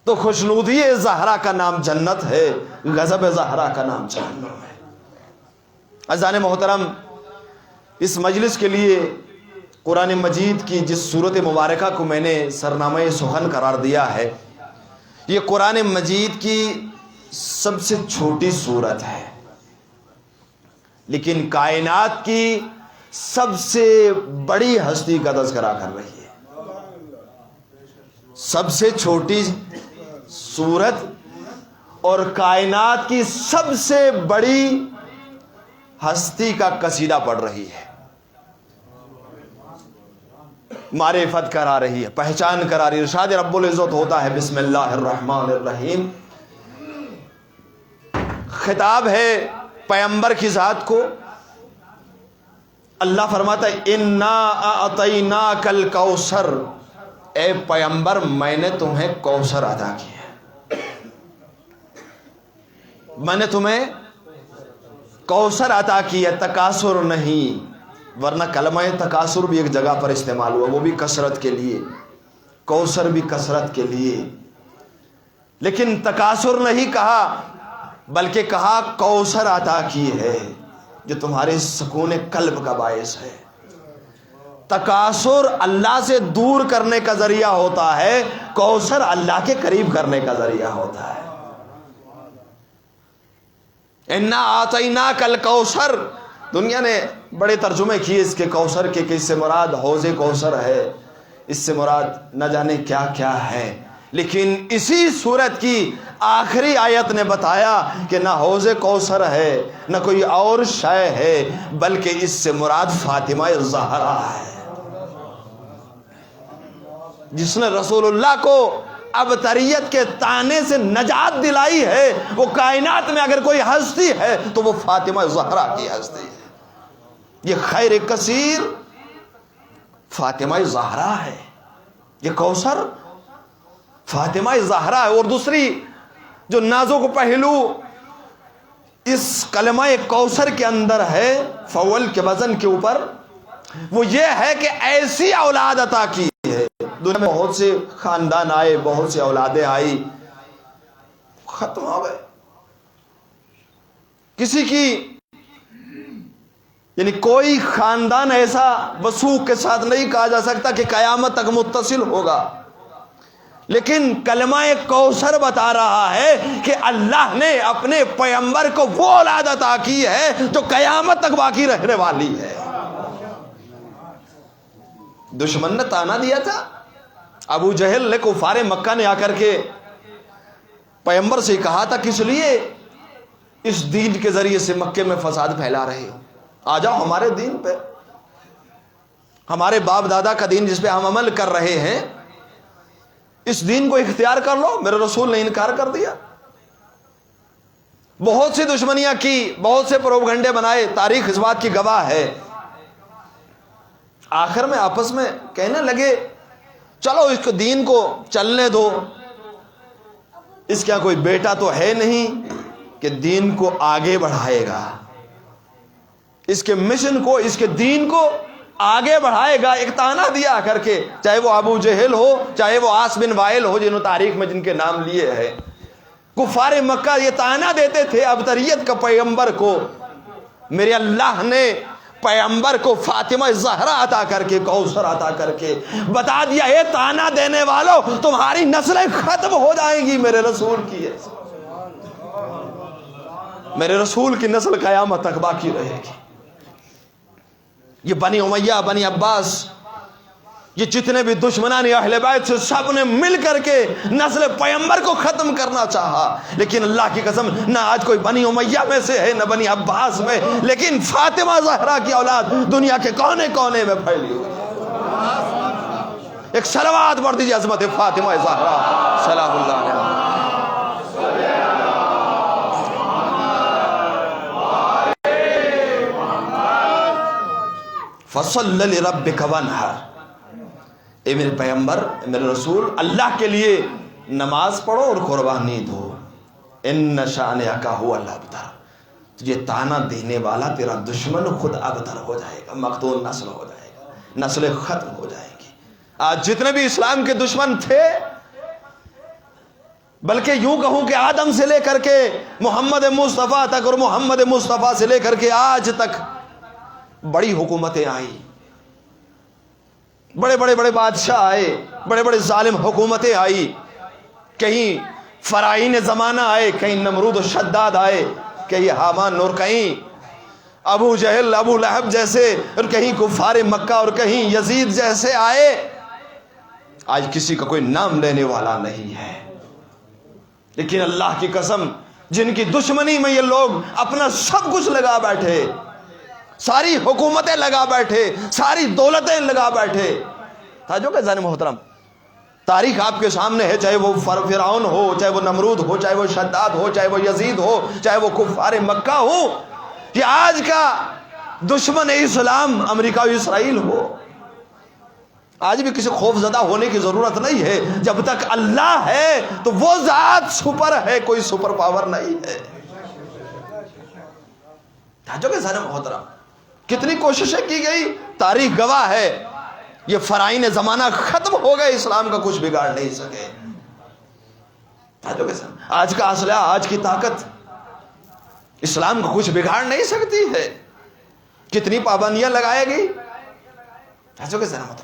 تو خوشنودی زہرا کا نام جنت ہے، غضب زہرا کا نام جہنم ہے۔ عزیزان محترم، اس مجلس کے لیے قرآن مجید کی جس سورت مبارکہ کو میں نے سرنامہ سخن قرار دیا ہے، یہ قرآن مجید کی سب سے چھوٹی سورت ہے، لیکن کائنات کی سب سے بڑی ہستی کا تذکرہ کر رہی ہے۔ سب سے چھوٹی سورت اور کائنات کی سب سے بڑی ہستی کا قصیدہ پڑھ رہی ہے، معرفت کرا رہی ہے، پہچان کرا رہی ہے۔ ارشاد رب العزت ہوتا ہے بسم اللہ الرحمن الرحیم، خطاب ہے پیغمبر کی ذات کو۔ اللہ فرماتا ہے انا اعطیناک الکوثر، اے پیغمبر میں نے تمہیں کوثر عطا کیا، میں نے تمہیں کوثر عطا کیا، تکاثر نہیں، ورنہ کلمہ تکاثر بھی ایک جگہ پر استعمال ہوا، وہ بھی کثرت کے لیے، کوثر بھی کثرت کے لیے، لیکن تکاثر نہیں کہا بلکہ کہا کوثر عطا کی ہے جو تمہارے سکون قلب کا باعث ہے۔ تکاثر اللہ سے دور کرنے کا ذریعہ ہوتا ہے، کوثر اللہ کے قریب کرنے کا ذریعہ ہوتا ہے۔ انا اعطیناک الکوثر، دنیا نے بڑے ترجمے کیے اس کے کوثر کے، کہ اس سے مراد حوض کوثر ہے، اس سے مراد نہ جانے کیا کیا ہے، لیکن اسی سورت کی آخری آیت نے بتایا کہ نہ حوض کوثر ہے نہ کوئی اور شے ہے، بلکہ اس سے مراد فاطمہ زہرا ہے، جس نے رسول اللہ کو ابتریت کے طعنے سے نجات دلائی ہے۔ وہ کائنات میں اگر کوئی ہستی ہے تو وہ فاطمہ زہرا کی ہستی ہے۔ یہ خیر کثیر فاطمہ زہرا ہے، یہ کوثر فاطمہ زہرا ہے۔ اور دوسری جو نازک پہلو اس کلمہ کوثر کے اندر ہے فول کے وزن کے اوپر، وہ یہ ہے کہ ایسی اولاد عطا کی ہے۔ دنیا میں بہت سے خاندان آئے، بہت سی اولادیں آئی، ختم ہو گئے، کسی کی یعنی کوئی خاندان ایسا وثوق کے ساتھ نہیں کہا جا سکتا کہ قیامت تک متصل ہوگا، لیکن کلمہ کوثر بتا رہا ہے کہ اللہ نے اپنے پیغمبر کو وہ اولاد عطا کی ہے جو قیامت تک باقی رہنے والی ہے۔ دشمن نے تانا دیا تھا، ابو جہل نے، کفار مکہ نے آ کر کے پیغمبر سے کہا تھا کس لیے اس دین کے ذریعے سے مکے میں فساد پھیلا رہے ہو، آ جاؤ ہمارے دین پہ، ہمارے باپ دادا کا دین جس پہ ہم عمل کر رہے ہیں، اس دین کو اختیار کر لو۔ میرے رسول نے انکار کر دیا، بہت سی دشمنیاں کی، بہت سے پروپگنڈے بنائے، تاریخ اس بات کی گواہ ہے۔ آخر میں آپس میں کہنے لگے چلو اس کو دین کو چلنے دو، اس کا کوئی بیٹا تو ہے نہیں کہ دین کو آگے بڑھائے گا، اس کے مشن کو، اس کے دین کو آگے بڑھائے گا۔ ایک تانا دیا کر کے، چاہے وہ ابو جہل ہو، چاہے وہ عاص بن وائل ہو، جنہوں تاریخ میں جن کے نام لیے ہیں، کفار مکہ یہ تانا دیتے تھے ابتریت کا پیغمبر کو۔ میرے اللہ نے پیغمبر کو فاطمہ زہرا عطا کر کے، کوثر عطا کر کے بتا دیا، اے تانا دینے والوں تمہاری نسلیں ختم ہو جائیں گی میرے رسول کی، میرے رسول کی نسل قیامت تک باقی رہے گی۔ یہ بنی امیہ، بنی عباس، یہ جتنے بھی دشمنان اہل بیت سے، سب نے مل کر کے نسل پیغمبر کو ختم کرنا چاہا، لیکن اللہ کی قسم نہ آج کوئی بنی امیہ میں سے ہے نہ بنی عباس میں، لیکن فاطمہ زہرا کی اولاد دنیا کے کونے کونے میں پھیلی ہوئی ہے۔ ایک صلوات پڑھ دیجیے عظمت فاطمہ زہرا سلام اللہ علیہا۔ فصل لربک وانحر، اے میرے پیغمبر، اے میرے رسول، اللہ کے لیے نماز پڑھو اور قربانی دو۔ ان شانئک ھو الابتر، تجھے تانا دینے والا تیرا دشمن خود ابتر ہو جائے گا، مقتول نسل ہو جائے گا، نسلیں ختم ہو جائیں گی۔ آج جتنے بھی اسلام کے دشمن تھے، بلکہ یوں کہوں کہ آدم سے لے کر کے محمد مصطفیٰ تک، اور محمد مصطفیٰ سے لے کر کے آج تک بڑی حکومتیں آئی، بڑے بڑے بادشاہ آئے، بڑے بڑے ظالم حکومتیں آئی، کہیں فرعون زمانہ آئے، کہیں نمرود و شداد آئے، کہیں حامان، اور کہیں ابو جہل، ابو لہب جیسے، اور کہیں کفار مکہ، اور کہیں یزید جیسے آئے۔ آج کسی کا کوئی نام لینے والا نہیں ہے، لیکن اللہ کی قسم جن کی دشمنی میں یہ لوگ اپنا سب کچھ لگا بیٹھے، ساری حکومتیں لگا بیٹھے، ساری دولتیں لگا بیٹھے، جو کہ ذہن محترم تاریخ آپ کے سامنے ہے، چاہے وہ فرعون ہو، چاہے وہ نمرود ہو، چاہے وہ شداد ہو، چاہے وہ یزید ہو، چاہے وہ کفار مکہ ہو، کہ آج کا دشمن اسلام امریکہ و اسرائیل ہو۔ آج بھی کسی خوف زدہ ہونے کی ضرورت نہیں ہے، جب تک اللہ ہے تو وہ ذات سپر ہے، کوئی سپر پاور نہیں ہے۔ جو کہ ذہن محترم کتنی کوششیں کی گئی، تاریخ گواہ ہے، یہ فرعون زمانہ ختم ہو گئے، اسلام کا کچھ بگاڑ نہیں سکے۔ آج کا اسلحہ، آج کی طاقت اسلام کو کچھ بگاڑ نہیں سکتی ہے، کتنی پابندیاں لگائے گی۔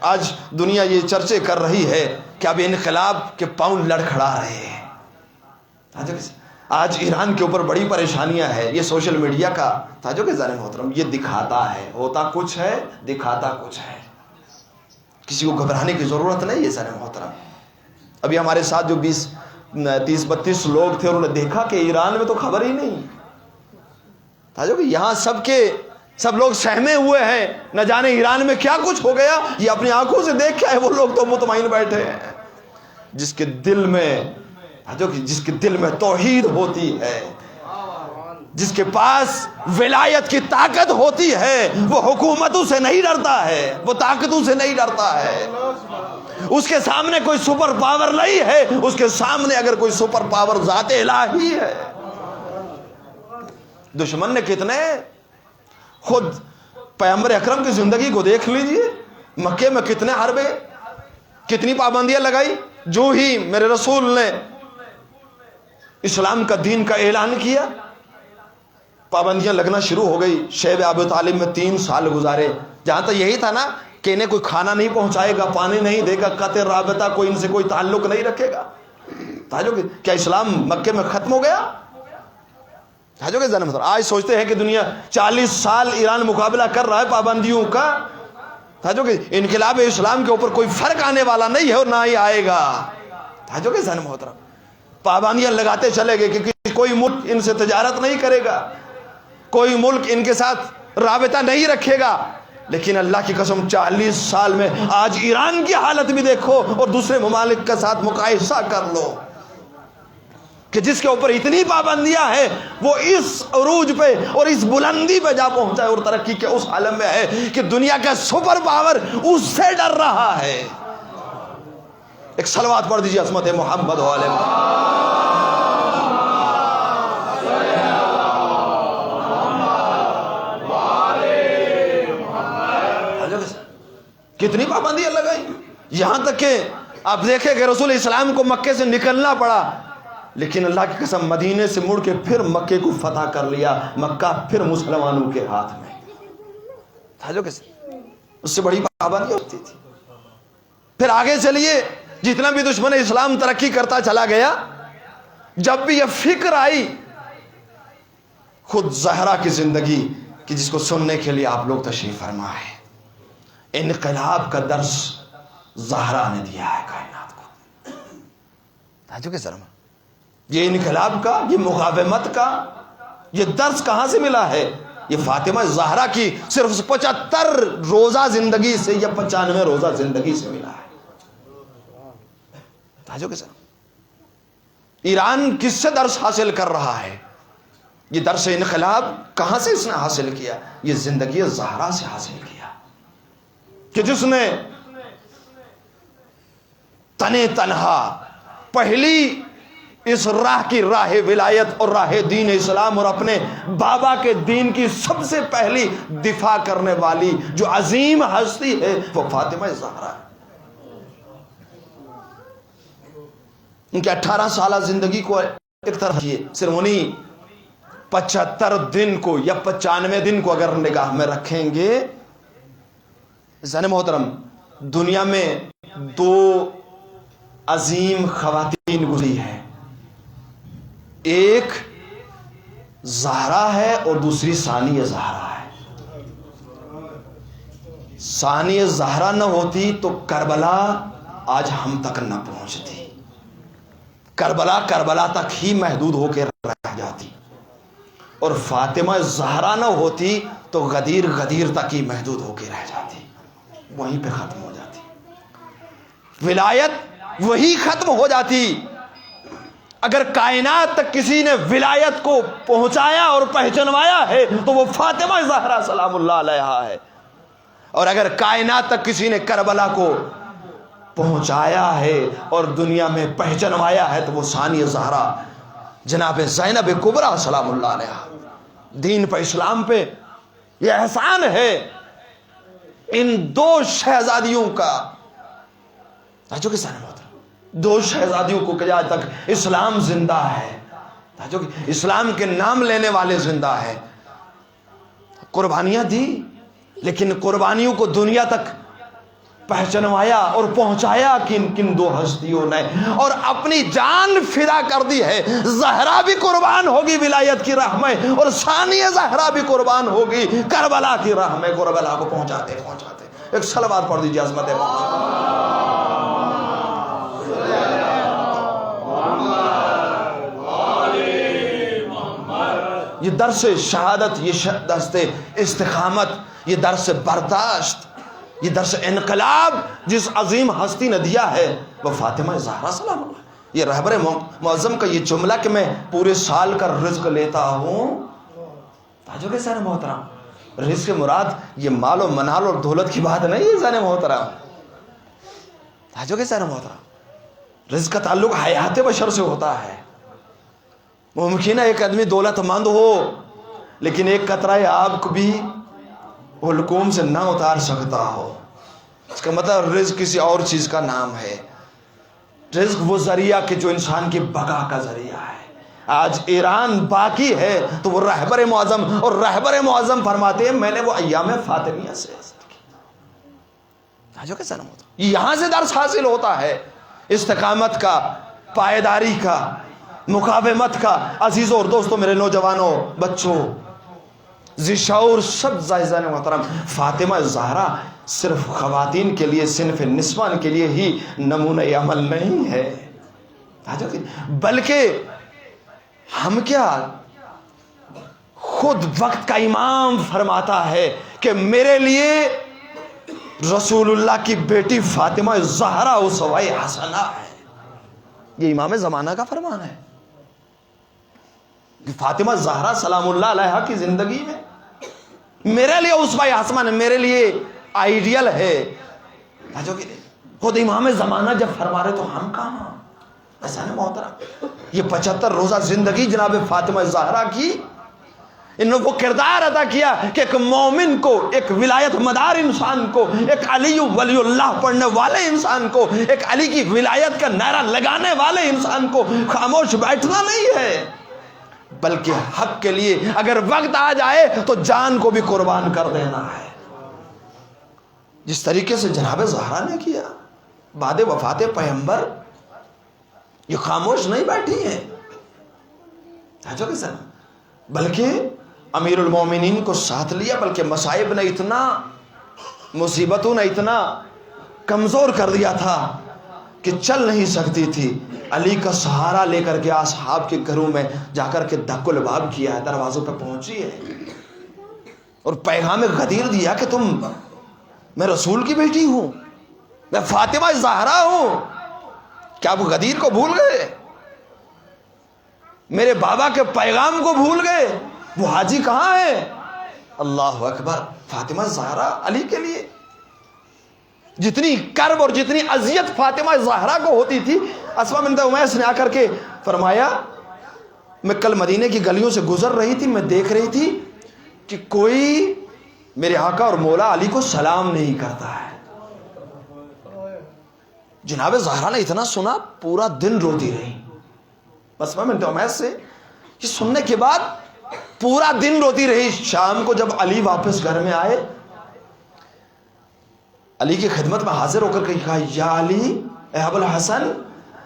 آج دنیا یہ چرچے کر رہی ہے کہ اب انقلاب کے پاؤں لڑکھڑا رہے ہیں۔ آج ایران کے اوپر بڑی پریشانیاں ہیں، یہ سوشل میڈیا کا تاجو کے ذہن محترم یہ دکھاتا ہے، ہوتا کچھ ہے، دکھاتا کچھ ہے، کسی کو گھبرانے کی ضرورت نہیں ہے ذہن محترم۔ ابھی ہمارے ساتھ جو 30-32 لوگ تھے، انہوں نے دیکھا کہ ایران میں تو خبر ہی نہیں، تاجو کہ یہاں سب لوگ سہمے ہوئے ہیں، نہ جانے ایران میں کیا کچھ ہو گیا، یہ اپنی آنکھوں سے دیکھ کے آئے، وہ لوگ تو مطمئن بیٹھے ہیں۔ جس کے دل میں توحید ہوتی ہے، جس کے پاس ولایت کی طاقت ہوتی ہے، وہ حکومتوں سے نہیں ڈرتا ہے، وہ طاقتوں سے نہیں ڈرتا ہے۔ اس کے سامنے کوئی سپر پاور نہیں ہے، اس کے سامنے اگر کوئی سپر پاور ذات الہی ہے۔ دشمن نے کتنے، خود پیغمبر اکرم کی زندگی کو دیکھ لیجئے، مکے میں کتنے حربے، کتنی پابندیاں لگائی۔ جو ہی میرے رسول نے اسلام کا دین کا اعلان کیا، پابندیاں لگنا شروع ہو گئی۔ شیب ابو طالب میں 3 سال گزارے، جہاں تک یہی تھا نا کہ انہیں کوئی کھانا نہیں پہنچائے گا، پانی نہیں دے گا، قطع رابطہ کوئی ان سے کوئی تعلق نہیں رکھے گا۔ کیا اسلام مکے میں ختم ہو گیا؟ آج سوچتے ہیں کہ دنیا 40 سال ایران مقابلہ کر رہا ہے پابندیوں کا، انقلاب اسلام کے اوپر کوئی فرق آنے والا نہیں ہے اور نہ ہی آئے گا۔ محترم پابندیاں لگاتے چلے گئے کہ کوئی ملک ان سے تجارت نہیں کرے گا، کوئی ملک ان کے ساتھ رابطہ نہیں رکھے گا، لیکن اللہ کی قسم 40 سال میں آج ایران کی حالت بھی دیکھو اور دوسرے ممالک کے ساتھ مقایسہ کر لو کہ جس کے اوپر اتنی پابندیاں ہیں، وہ اس عروج پہ اور اس بلندی پہ جا پہنچا ہے اور ترقی کے اس عالم میں ہے کہ دنیا کا سپر پاور اس سے ڈر رہا ہے۔ ایک صلوات پڑھ دیجیے عظمت محمد والے کتنی پابندیاں لگائی، یہاں تک کہ آپ دیکھیں کہ رسول اسلام کو مکے سے نکلنا پڑا، لیکن اللہ کی قسم مدینے سے مڑ کے پھر مکے کو فتح کر لیا، مکہ پھر مسلمانوں کے ہاتھ میں۔ اس سے بڑی پابندی ہوتی تھی۔ پھر آگے چلیے، جتنا بھی دشمن اسلام ترقی کرتا چلا گیا، جب بھی یہ فکر آئی، خود زہرا کی زندگی کہ جس کو سننے کے لیے آپ لوگ تشریف فرما ہے، انقلاب کا درس زہرا نے دیا ہے کائنات کو۔ یہ انقلاب کا، یہ مقاومت کا یہ درس کہاں سے ملا ہے؟ یہ فاطمہ زہرا کی صرف 75 روزہ زندگی سے یا 95 روزہ زندگی سے ملا ہے۔ توجہ کے ساتھ ایران کس سے درس حاصل کر رہا ہے؟ یہ درس انقلاب کہاں سے اس نے حاصل کیا؟ یہ زندگی زہرا سے حاصل کیا، کہ جس نے تنے تنہا پہلی اس راہ کی راہ ولایت اور راہ دین اسلام اور اپنے بابا کے دین کی سب سے پہلی دفاع کرنے والی جو عظیم ہستی ہے وہ فاطمہ زہرا ہے۔ ان کے 18 سالہ زندگی کو ایک طرح کیے، صرف انہیں 75 دن کو یا 95 دن کو اگر نگاہ میں رکھیں گے، زن محترم دنیا میں 2 عظیم خواتین گزری ہیں، ایک زہرا ہے اور دوسری ثانیہ زہرا ہے۔ ثانیہ زہرا نہ ہوتی تو کربلا آج ہم تک نہ پہنچتی، کربلا تک ہی محدود ہو کے رہ جاتی، اور فاطمہ زہرا نہ ہوتی تو غدیر تک ہی محدود ہو کے رہ جاتی، وہیں پہ ختم ہو جاتی، ولایت وہی ختم ہو جاتی۔ اگر کائنات تک کسی نے ولایت کو پہنچایا اور پہچنوایا ہے تو وہ فاطمہ زہرا سلام اللہ علیہا ہے، اور اگر کائنات تک کسی نے کربلا کو پہنچایا ہے اور دنیا میں پہچنوایا ہے تو وہ ثانیہ زہرا جناب زینب کبریٰ سلام اللہ علیہا۔ دین پہ اسلام پہ یہ احسان ہے ان 2 شہزادیوں کا، جو کہ 2 شہزادیوں کو کہ آج تک اسلام زندہ ہے، جو کہ اسلام کے نام لینے والے زندہ ہے، قربانیاں دی، لیکن قربانیوں کو دنیا تک پہچنوایا اور پہنچایا کن 2 ہستیوں نے، اور اپنی جان فدا کر دی ہے۔ زہرا بھی قربان ہوگی ولایت کی راہ میں، اور ثانیہ زہرا بھی قربان ہوگی کربلا کی راہ میں، کربلا کو پہنچاتے ایک صلوات پڑھ دیجیے عظمت یہ درس شہادت، یہ درس استقامت، یہ درس برداشت، یہ درس انقلاب جس عظیم ہستی نے دیا ہے وہ فاطمہ زہرا سلام اللہ۔ یہ رہبر معظم کا یہ جملہ کہ میں پورے سال کا رزق لیتا ہوں، جو کہ سارے محترم رزق کے مراد یہ مال و منال اور دولت کی بات نہیں ہے سارے محترم، جو کہ سارے محترم رزق کا تعلق حیات بشر سے ہوتا ہے۔ ممکن ہے ایک آدمی دولت مند ہو لیکن ایک قطرہ آب کو بھی حلقوم سے نہ اتار سکتا ہو، اس کا مطلب رزق کسی اور چیز کا نام ہے۔ رزق وہ ذریعہ کہ جو انسان کی بقا کا ذریعہ ہے۔ آج ایران باقی ہے تو وہ رہبر معظم، اور رہبر معظم فرماتے ہیں میں نے وہ ایام فاطمیہ سے جو کہ سنم ہوتا، یہاں سے درس حاصل ہوتا ہے استقامت کا، پائیداری کا، مقاومت کا۔ عزیزوں اور دوستوں، میرے نوجوانوں، بچوں، ذی شعور سب زائزان محترم، فاطمہ زہرا صرف خواتین کے لیے، صنف نسوان کے لیے ہی نمونہ عمل نہیں ہے، بلکہ ہم کیا، خود وقت کا امام فرماتا ہے کہ میرے لیے رسول اللہ کی بیٹی فاطمہ زہرا اسوہ حسنہ ہے۔ یہ امام زمانہ کا فرمان ہے کہ فاطمہ زہرا سلام اللہ علیہا کی زندگی میں میرے لیے اسوہ حسنہ، میرے لیے آئیڈیل ہے۔ جو کہ خود امام زمانہ جب فرما رہے تو ہم کہاں؟ ایسا نہیں محترم، یہ 75 روزہ زندگی جناب فاطمہ زہرا کی، انہوں نے وہ کردار ادا کیا کہ ایک مومن کو، ایک ولایت مدار انسان کو، ایک علی ولی اللہ پڑھنے والے انسان کو، ایک علی کی ولایت کا نعرہ لگانے والے انسان کو خاموش بیٹھنا نہیں ہے، بلکہ حق کے لیے اگر وقت آ جائے تو جان کو بھی قربان کر دینا ہے، جس طریقے سے جناب زہرا نے کیا بعد وفات پیغمبر۔ یہ خاموش نہیں بیٹھی ہیں، بلکہ امیر المومنین کو ساتھ لیا، بلکہ مصائب نے اتنا، مصیبتوں نے اتنا کمزور کر دیا تھا کہ چل نہیں سکتی تھی۔ علی کا سہارا لے کر کے اصحاب کے گھروں میں جا کر کے دھک و لباب کیا ہے، دروازوں پہ پہنچی ہے اور پیغام غدیر دیا کہ میں رسول کی بیٹی ہوں، میں فاطمہ زہرا ہوں، کیا آپ غدیر کو بھول گئے؟ میرے بابا کے پیغام کو بھول گئے؟ وہ حاجی کہاں ہے؟ اللہ اکبر. فاطمہ زہرا علی کے لیے جتنی کرب اور جتنی اذیت فاطمہ زہرا کو ہوتی تھی، اسماء بنت امیس نے آ کر کے فرمایا میں کل مدینے کی گلیوں سے گزر رہی تھی، میں دیکھ رہی تھی کہ کوئی میرے آقا اور مولا علی کو سلام نہیں کرتا ہے. جناب زہرا نے اتنا سنا پورا دن روتی رہی. اسماء بنت امیس سے یہ سننے کے بعد پورا دن روتی رہی. شام کو جب علی واپس گھر میں آئے، علی کی خدمت میں حاضر ہو کر کے کہا یا علی اے ابو الحسن،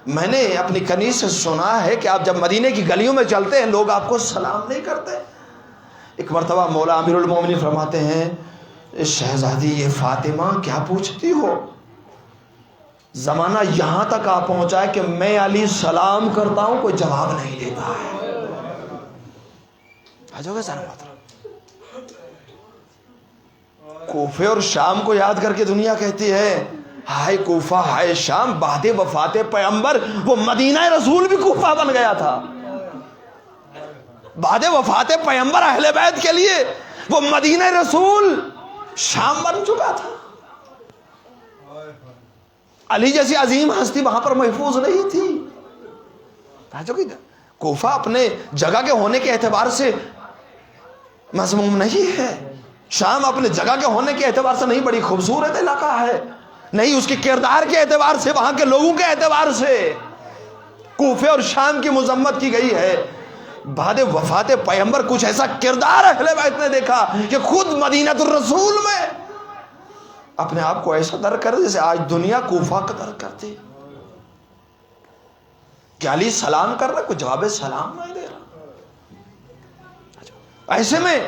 میں نے اپنی کنیز سے سنا ہے کہ آپ جب مدینے کی گلیوں میں چلتے ہیں لوگ آپ کو سلام نہیں کرتے. ایک مرتبہ مولا امیر المومنین فرماتے ہیں شہزادی یہ فاطمہ کیا پوچھتی ہو؟ زمانہ یہاں تک آ پہنچا ہے کہ میں علی سلام کرتا ہوں کوئی جواب نہیں دیتا ہے. کوفے اور شام کو یاد کر کے دنیا کہتی ہے ہائے کوفہ ہائے شام. بعد وفات پیغمبر وہ مدینہ رسول بھی کوفہ بن گیا تھا. بعد وفات پیغمبر اہل بیت کے لیے وہ مدینہ رسول شام بن چکا تھا. علی جیسی عظیم ہستی وہاں پر محفوظ نہیں تھی. کوفہ اپنے جگہ کے ہونے کے اعتبار سے مذموم نہیں ہے، شام اپنے جگہ کے ہونے کے اعتبار سے نہیں بڑی خوبصورت علاقہ ہے، نہیں اس کے کردار کے اعتبار سے، وہاں کے لوگوں کے اعتبار سے کوفے اور شام کی مذمت کی گئی ہے. بعد وفات پیغمبر کچھ ایسا کردار اہل بیت نے دیکھا کہ خود مدینہ الرسول میں اپنے آپ کو ایسا درک کر جیسے آج دنیا کوفہ کا درک کرتی. کہ علی سلام کر رہا کوئی جواب سلام نہیں دے رہا. ایسے میں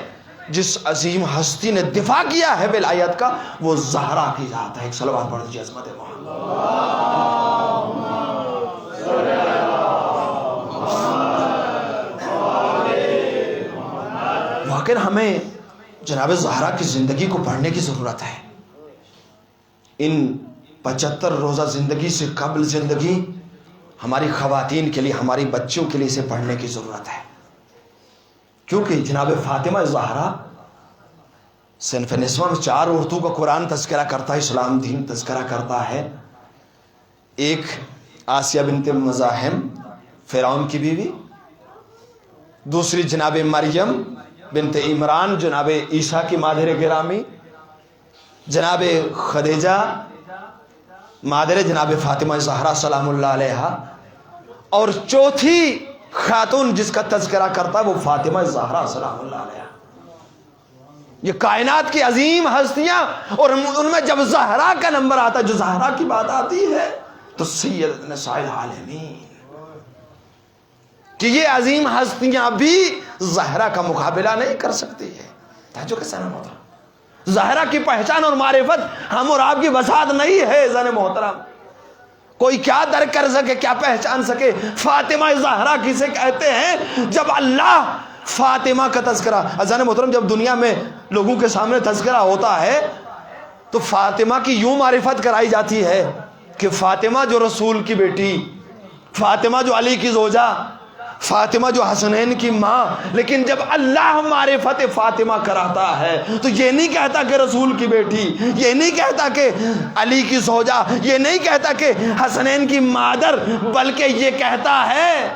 جس عظیم ہستی نے دفاع کیا ہے ولایت کا وہ زہرا کی ذات ہے. ایک صلوات پڑھ دیجیے عظمت محمد. واقعی ہمیں جناب زہرا کی زندگی کو پڑھنے کی ضرورت ہے. ان 75 روزہ زندگی سے قبل زندگی ہماری خواتین کے لیے، ہماری بچیوں کے لیے اسے پڑھنے کی ضرورت ہے. کیونکہ جناب فاطمہ زہرا صنف نسواں میں 4 عورتوں کا قرآن تذکرہ کرتا ہے، اسلام دین تذکرہ کرتا ہے. ایک آسیہ بنت مزاحم فرعون کی بیوی، دوسری جناب مریم بنت عمران جناب عیسیٰ کی مادر گرامی، جناب خدیجہ مادر جناب فاطمہ زہرا سلام اللہ علیہا، اور چوتھی خاتون جس کا تذکرہ کرتا ہے وہ فاطمہ زہرا سلام اللہ علیہا. یہ کائنات کی عظیم ہستیاں، اور ان میں جب زہرا کا نمبر آتا ہے، جو زہرا کی بات آتی ہے تو سید نساء العالمین، کہ یہ عظیم ہستیاں بھی زہرا کا مقابلہ نہیں کر سکتی ہے. توجہ کے ساتھ محترم، زہرا کی پہچان اور معرفت ہم اور آپ کی وسعت نہیں ہے. زن محترم کوئی کیا درک کر سکے، کیا پہچان سکے فاطمہ زہرا کسے کہتے ہیں جب اللہ فاطمہ کا تذکرہ. زن محترم جب دنیا میں لوگوں کے سامنے تذکرہ ہوتا ہے تو فاطمہ کی یوں معرفت کرائی جاتی ہے کہ فاطمہ جو رسول کی بیٹی، فاطمہ جو علی کی زوجہ، فاطمہ جو حسنین کی ماں. لیکن جب اللہ معرفت فاطمہ کراتا ہے تو یہ نہیں کہتا کہ رسول کی بیٹی، یہ نہیں کہتا کہ علی کی زوجہ، یہ نہیں کہتا کہ حسنین کی مادر، بلکہ یہ کہتا ہے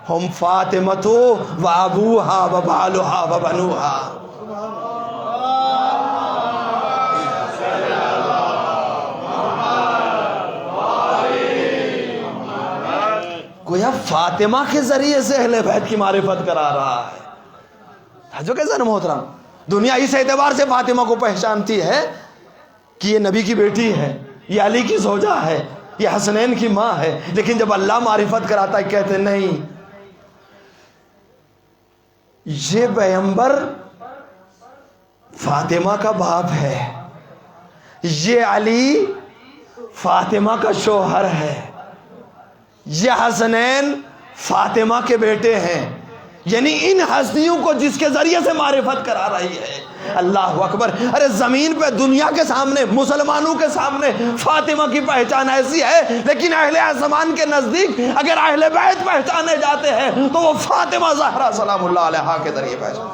ہم فاطمہ تو و ابوہا و بالہا و بنوہا. گویا فاطمہ کے ذریعے سے اہل بیت کی معرفت کرا رہا ہے. جو کیسا نا محترم، دنیا اس اعتبار سے فاطمہ کو پہچانتی ہے کہ یہ نبی کی بیٹی ہے، یہ علی کی زوجہ ہے، یہ حسنین کی ماں ہے. لیکن جب اللہ معرفت کراتا ہے کہتے نہیں، یہ پیغمبر فاطمہ کا باپ ہے، یہ علی فاطمہ کا شوہر ہے، یہ حسنین فاطمہ کے بیٹے ہیں. یعنی ان ہستیوں کو جس کے ذریعے سے معرفت کرا رہی ہے، اللہ اکبر. ارے زمین پہ دنیا کے سامنے مسلمانوں کے سامنے فاطمہ کی پہچان ایسی ہے، لیکن اہل آسمان کے نزدیک اگر اہل بیت پہچانے جاتے ہیں تو وہ فاطمہ زہرا سلام اللہ علیہا کے ذریعے پہچان.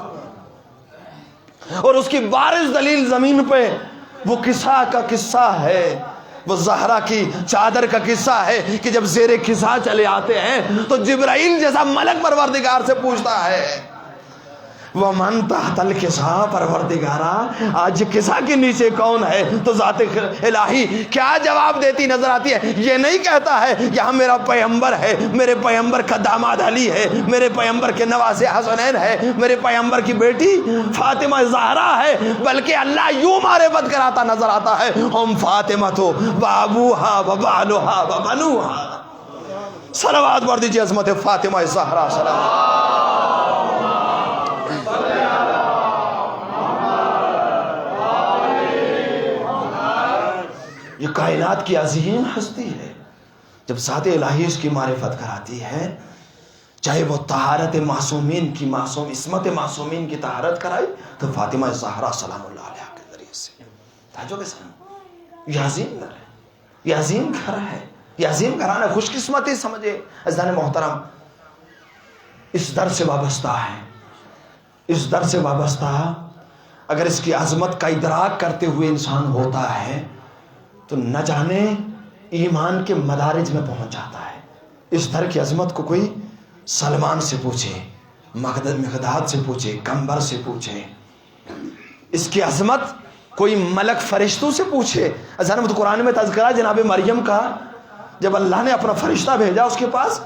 اور اس کی بارز دلیل زمین پہ وہ کسا کا قصہ ہے، وہ زہرا کی چادر کا قصہ ہے کہ جب زیر کسا چلے آتے ہیں تو جبرائیل جیسا ملک پروردگار سے پوچھتا ہے وَمَن تَحْتَ الْكِسَا، پروردگارا آج کسا کے نیچے کون ہے؟ تو ذات الہی کیا جواب دیتی نظر آتی ہے؟ یہ نہیں کہتا ہے یہاں میرا پیغمبر ہے، میرے پیغمبر کا داماد علی ہے، میرے پیغمبر کے نواسے حسنین ہے، میرے پیغمبر کی بیٹی فاطمہ زہرا ہے، بلکہ اللہ یوں معرفت کراتا نظر آتا ہے ہم فاطمہ تو بابوہا وبالوہا وبنوہا. صلوات پڑھ دیجیے عظمت فاطمہ زہرا سلام. یہ کائنات کی عظیم ہستی ہے. جب ذات الہی اس کی معرفت کراتی ہے، چاہے وہ طہارت معصومین کی عصمت معصومین کی طہارت کرائی تو فاطمہ زہرا سلام اللہ علیہا کے ذریعے سے. توجہ کے ساتھ، یہ عظیم گھر ہے، یہ عظیم گھر ہے، یہ عظیم گھرانہ. خوش قسمتی سمجھے عزیزان محترم، اس در سے وابستہ ہے، اس در سے وابستہ. اگر اس کی عظمت کا ادراک کرتے ہوئے انسان ہوتا ہے تو نہ جانے ایمان کے مدارج میں پہنچ جاتا ہے. اس در کی عظمت کو کوئی سلمان سے پوچھے، مقداد سے پوچھے، کمبر سے پوچھے. اس کی عظمت کوئی ملک فرشتوں سے پوچھے. حضرت قرآن میں تذکرہ جناب مریم کا، جب اللہ نے اپنا فرشتہ بھیجا اس کے پاس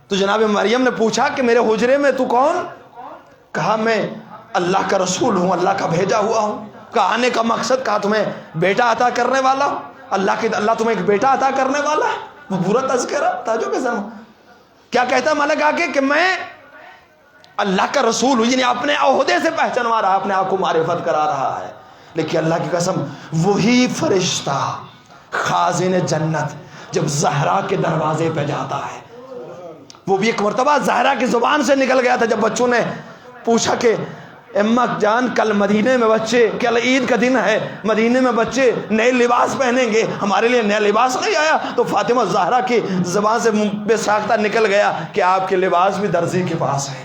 تو جناب مریم نے پوچھا کہ میرے حجرے میں تو کون؟ کہا میں اللہ کا رسول ہوں، اللہ کا بھیجا ہوا ہوں. کہا آنے کا مقصد؟ کہا تمہیں بیٹا عطا کرنے والا ہوں، اللہ تمہیں ایک بیٹا عطا کرنے والا ہے. وہ پورا تذکرہ تاجو کے سامنے کیا کہتا ہے ملک آگے کہ میں اللہ کا رسول ہوں، یعنی اپنے عہدے سے پہچانوا رہا، اپنے آپ کو معرفت کرا رہا ہے. لیکن اللہ کی قسم وہی فرشتہ خازن جنت جب زہرا کے دروازے پہ جاتا ہے، وہ بھی ایک مرتبہ زہرا کی زبان سے نکل گیا تھا جب بچوں نے پوچھا کہ اماں جان کل مدینے میں بچے، کل عید کا دن ہے، مدینے میں بچے نئے لباس پہنیں گے، ہمارے لیے نیا لباس نہیں آیا؟ تو فاطمہ زہرا کی زبان سے بے ساختہ نکل گیا کہ آپ کے لباس بھی درزی کے پاس ہے.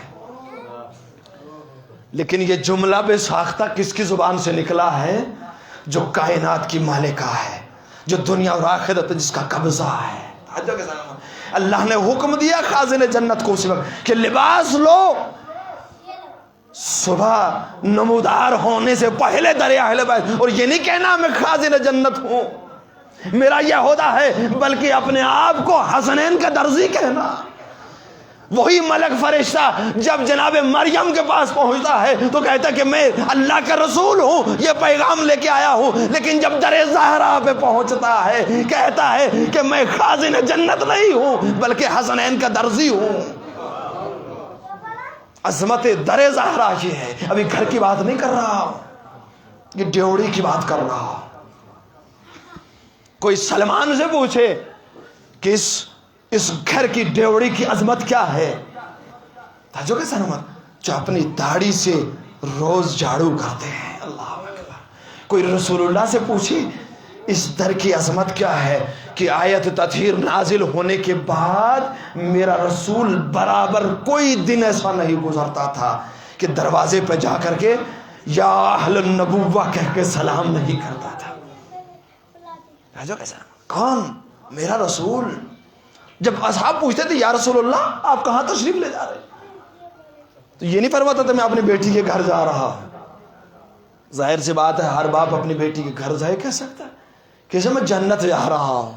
لیکن یہ جملہ بے ساختہ کس کی زبان سے نکلا ہے؟ جو کائنات کی مالکہ ہے، جو دنیا اور آخرت جس کا قبضہ ہے. اللہ نے حکم دیا خازن جنت کو اسی وقت کہ لباس لو، صبح نمودار ہونے سے پہلے دریا اہل بیت. اور یہ نہیں کہنا میں خازن جنت ہوں، میرا یہ عہدہ ہے، بلکہ اپنے آپ کو حسنین کا درزی کہنا. وہی ملک فرشتہ جب جناب مریم کے پاس پہنچتا ہے تو کہتا ہے کہ میں اللہ کا رسول ہوں، یہ پیغام لے کے آیا ہوں. لیکن جب در زہرا پہ پہنچتا ہے کہتا ہے کہ میں خازن جنت نہیں ہوں بلکہ حسنین کا درزی ہوں. عظمت در زہرا یہ ہے. ابھی گھر کی بات نہیں کر رہا، یہ ڈیوڑی کی بات کر رہا. کوئی سلمان سے پوچھے کہ اس گھر کی ڈیوڑی کی عظمت کیا ہے، جو کہ سلامت جو اپنی داڑھی سے روز جھاڑو کرتے ہیں. اللہ اکبر. کوئی رسول اللہ سے پوچھے اس در کی عظمت کیا ہے کہ آیت تطہیر نازل ہونے کے بعد میرا رسول برابر کوئی دن ایسا نہیں گزرتا تھا کہ دروازے پہ جا کر کے یا اہل النبوہ کہہ کے سلام نہیں کرتا تھا. کون؟ میرا رسول. جب اصحاب پوچھتے تھے یا رسول اللہ آپ کہاں تشریف لے جا رہے، تو یہ نہیں فرماتا تھا میں اپنی بیٹی کے گھر جا رہا ہوں. ظاہر سی بات ہے ہر باپ اپنی بیٹی کے گھر جائے کہہ سکتا ہے کہ میں جنت جا رہا ہوں.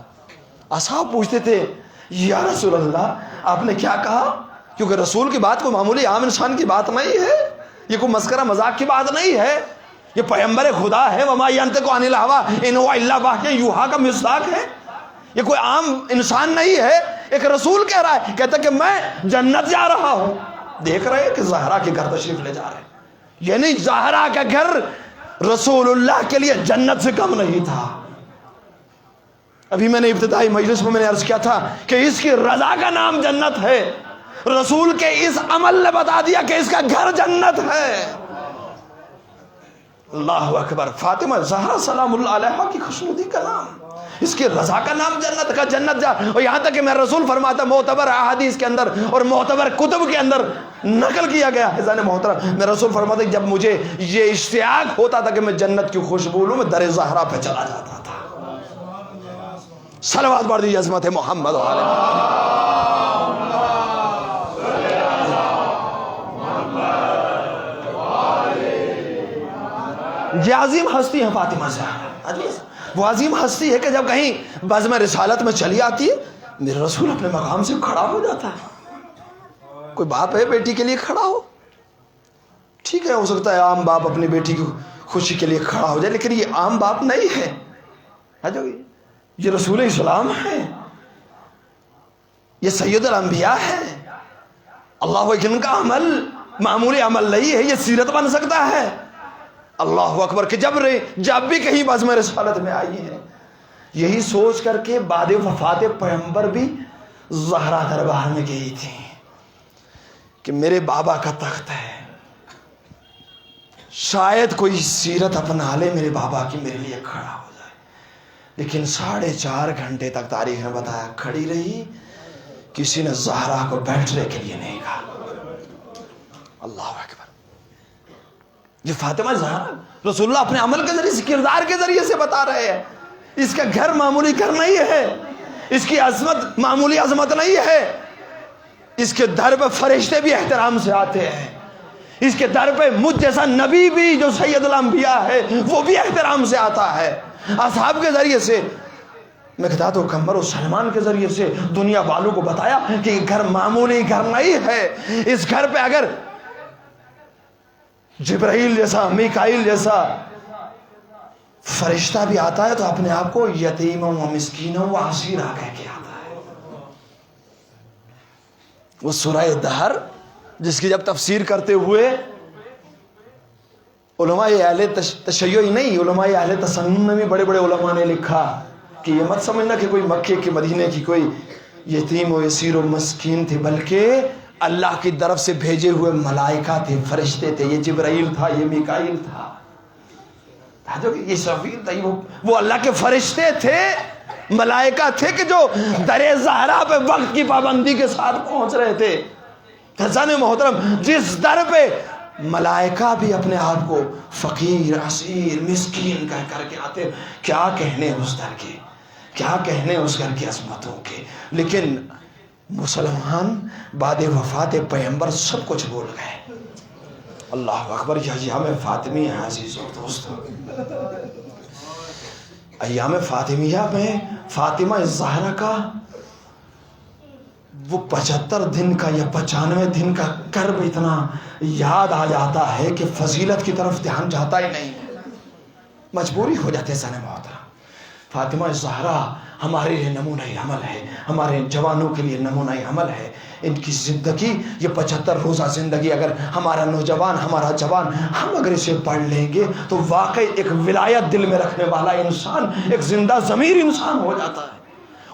اصحاب پوچھتے تھے یا رسول اللہ آپ نے کیا کہا، کیونکہ رسول کی بات کو معمولی عام انسان کی بات نہیں ہے، یہ کوئی مسخرہ مذاق کی بات نہیں ہے، یہ پیغمبر خدا ہے. وما ینطق عن الہوی ان ہوا الا وحی یوحی کا مصداق ہے. یہ کوئی عام انسان نہیں ہے، ایک رسول کہہ رہا ہے، کہتا کہ میں جنت جا رہا ہوں. دیکھ رہے کہ زہرا کے گھر تشریف لے جا رہے ہیں، یعنی زہرا کا گھر رسول اللہ کے لیے جنت سے کم نہیں تھا. ابھی میں نے ابتدائی مجلس میں عرض کیا تھا کہ اس کی رضا کا نام جنت ہے، رسول کے اس عمل نے بتا دیا کہ اس کا گھر جنت ہے. اللہ اکبر. فاطمہ زہرا سلام اللہ علیہا کی خوشنودی کا نام, اس کی رضا کا نام جنت کا جنت جا. اور یہاں تک کہ میرا رسول فرماتا معتبر احادیث کے اندر اور معتبر کتب کے اندر نقل کیا گیا ہے زان محترم, میرا رسول فرماتا کہ جب مجھے یہ اشتیاق ہوتا تھا کہ میں جنت کی خوشبو لوں, میں در زہرا پہ چلا جاتا تھا. صلوات پڑھ دیجیے عظمت محمد و آل یہ عظیم ہستی ہے فاطمہ زہرا. وہ عظیم ہستی ہے کہ جب کہیں بزم رسالت میں چلی آتی ہے, میرا رسول اپنے مقام سے کھڑا ہو جاتا ہے. کوئی باپ ہے بیٹی کے لیے کھڑا ہو, ٹھیک ہے, ہو سکتا ہے عام باپ اپنی بیٹی کی خوشی کے لیے کھڑا ہو جائے, لیکن یہ عام باپ نہیں ہے. یہ رسول اسلام ہے, یہ سید الانبیاء ہے. اللہ اکبر کا عمل معمولی عمل نہیں ہے, یہ سیرت بن سکتا ہے. اللہ اکبر کہ جب بھی کہیں بزم رسالت میں آئی ہے, یہی سوچ کر کے بعد وفات پیغمبر بھی زہرا دربار میں گئی تھی کہ میرے بابا کا تخت ہے, شاید کوئی سیرت اپنا لے میرے بابا کی, میرے لیے کھڑا ہو جائے. لیکن 4.5 گھنٹے تک تاریخ نے بتایا کھڑی رہی, کسی نے زہرا کو بیٹھنے کے لیے نہیں کہا. اللہ اکبر. یہ فاطمہ زہرا رسول اللہ اپنے عمل کے ذریعے سے, کردار کے ذریعے سے بتا رہے ہیں. اس کا گھر معمولی گھر نہیں ہے, اس کی عظمت معمولی عظمت نہیں ہے. اس کے در پہ فرشتے بھی احترام سے آتے ہیں, اس کے در پہ مجھ جیسا نبی بھی جو سید الانبیاء ہے وہ بھی احترام سے آتا ہے. اصحاب کے ذریعے سے, مقداد و کمر و سلمان کے ذریعے سے دنیا والوں کو بتایا کہ یہ گھر معمولی گھر نہیں ہے. اس گھر پہ اگر جبرائیل جیسا, میکائیل جیسا فرشتہ بھی آتا ہے تو اپنے آپ کو یتیموں و مسکینوں و اسیرا کہہ کے آتا ہے. وہ سورہ دہر جس کی جب تفسیر کرتے ہوئے علماء اہل تشیع ہی نہیں, علماء اہل تسنن میں بھی بڑے بڑے علماء نے لکھا کہ یہ مت سمجھنا کہ کوئی مکے کے مدینے کی کوئی یتیم و اسیر و مسکین تھے, بلکہ اللہ کی طرف سے بھیجے ہوئے ملائکہ تھے, فرشتے تھے. یہ جبرائیل تھا, یہ میکائیل تھا, یہ اسرافیل تھا, وہ اللہ کے فرشتے تھے, ملائکہ تھے کہ جو در زہرا پہ وقت کی پابندی کے ساتھ پہنچ رہے تھے. حسن محترم, جس در پہ ملائکہ بھی اپنے آپ کو فقیر, اسیر, مسکین کہہ کر کے آتے, کیا کہنے اس در کے, کیا کہنے اس گھر کی عظمتوں کے. لیکن مسلمان بعد وفات پیغمبر سب کچھ بھول گئے. اللہ اکبر. یہ ایام فاطمی ہے عزیزوں دوستوں. ایام فاطمیہ میں فاطمہ زہرا کا وہ 75 دن کا یا 95 دن کا کرب اتنا یاد آ جاتا ہے کہ فضیلت کی طرف دھیان جاتا ہی نہیں, مجبوری ہو جاتے زن محترم. فاطمہ زہرا ہمارے لیے نمونہ عمل ہے, ہمارے جوانوں کے لیے نمونہ عمل ہے. ان کی زندگی, یہ 75 روزہ زندگی, اگر ہمارا نوجوان, ہمارا جوان, ہم اگر اسے پڑھ لیں گے تو واقعی ایک ولایت دل میں رکھنے والا انسان, ایک زندہ ضمیر انسان ہو جاتا ہے.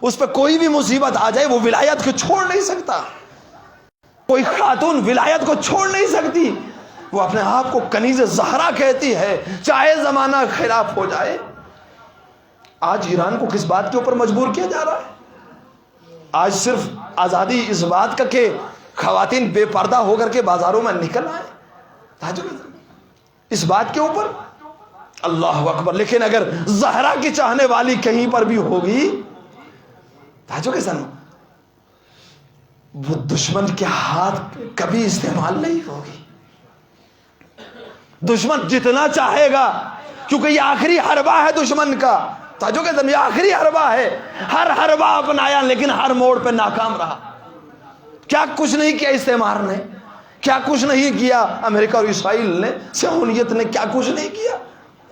اس پہ کوئی بھی مصیبت آ جائے وہ ولایت کو چھوڑ نہیں سکتا. کوئی خاتون ولایت کو چھوڑ نہیں سکتی, وہ اپنے آپ کو کنیز زہرا کہتی ہے چاہے زمانہ خلاف ہو جائے. آج ایران کو کس بات کے اوپر مجبور کیا جا رہا ہے؟ آج صرف آزادی اس بات کا کہ خواتین بے پردہ ہو کر کے بازاروں میں نکل آئے, اس بات کے اوپر. اللہ اکبر. لیکن اگر زہرا کی چاہنے والی کہیں پر بھی ہوگی, تاجو کے سن, وہ دشمن کے ہاتھ کبھی استعمال نہیں ہوگی. دشمن جتنا چاہے گا, کیونکہ یہ آخری حربہ ہے دشمن کا. تاجو کے سن, یہ آخری حربہ ہے. ہر حربہ اپنایا لیکن ہر موڑ پہ ناکام رہا. کیا کچھ نہیں کیا استعمار نے, کیا کچھ نہیں کیا امریکہ اور اسرائیل نے, صہیونیت نے کیا کچھ نہیں کیا.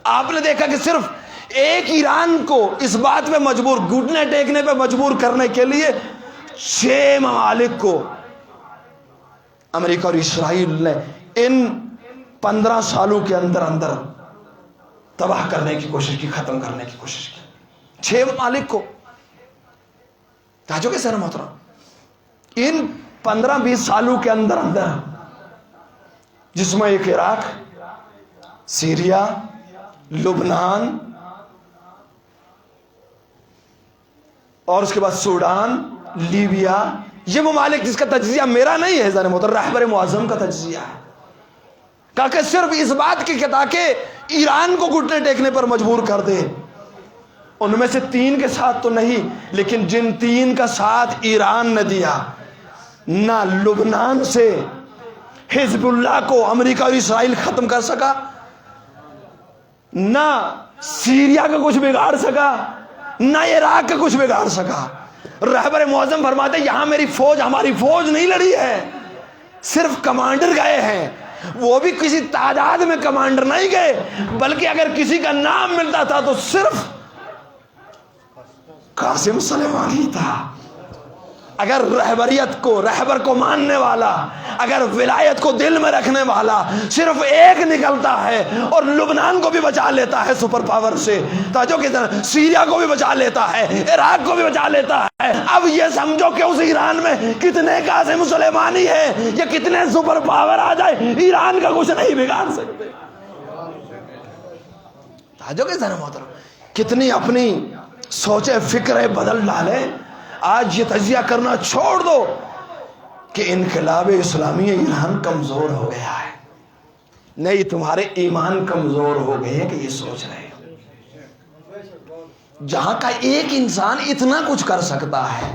آپ نے دیکھا کہ صرف ایک ایران کو اس بات پہ مجبور, گھٹنے ٹیکنے پہ مجبور کرنے کے لیے 6 ممالک کو امریکہ اور اسرائیل نے ان 15 سالوں کے اندر اندر تباہ کرنے کی کوشش کی, ختم کرنے کی کوشش کی. 6 ممالک کو. تاجو کے سر محترم, ان 15-20 سالوں کے اندر اندر, جس میں ایک عراق, سیریا, لبنان اور اس کے بعد سوڈان، لیبیا، یہ ممالک جس کا تجزیہ میرا نہیں ہے زن محترم، رہبر معظم کا تجزیہ ہے، کہا کہ صرف اس بات کی کہتا کہ ایران کو گھٹنے ٹیکنے پر مجبور کر دے، ان میں سے 3 کے ساتھ تو نہیں، لیکن جن 3 کا ساتھ ایران نے دیا، نہ لبنان سے حزب اللہ کو امریکہ اور اسرائیل ختم کر سکا، نہ سیریا کا کچھ بگاڑ سکا، نہ عراق کا کچھ بگاڑ سکا۔ رہبر معظم فرماتے یہاں میری فوج، ہماری فوج نہیں لڑی ہے، صرف کمانڈر گئے ہیں، وہ بھی کسی تعداد میں کمانڈر نہیں گئے، بلکہ اگر کسی کا نام ملتا تھا تو صرف قاسم سلیمانی تھا۔ اگر رہبر کو ماننے والا، اگر ولایت کو دل میں رکھنے والا صرف ایک نکلتا ہے اور لبنان کو بھی بچا لیتا ہے سپر پاور سے، توجہ کی طرح سیریا کو بھی بچا لیتا ہے، عراق کو بھی بچا لیتا ہے، اب یہ سمجھو کہ اس ایران میں کتنے قاسم سلیمانی ہے یا کتنے سپر پاور آ جائے، ایران کا کچھ نہیں بگاڑ سکتے۔ توجہ کی طرح محترم، کتنی اپنی سوچے فکریں بدل ڈالے۔ آج یہ تجزیہ کرنا چھوڑ دو کہ انقلاب اسلامی ایران کمزور ہو گیا ہے، نہیں، تمہارے ایمان کمزور ہو گئے ہیں کہ یہ سوچ رہے ہو۔ جہاں کا ایک انسان اتنا کچھ کر سکتا ہے،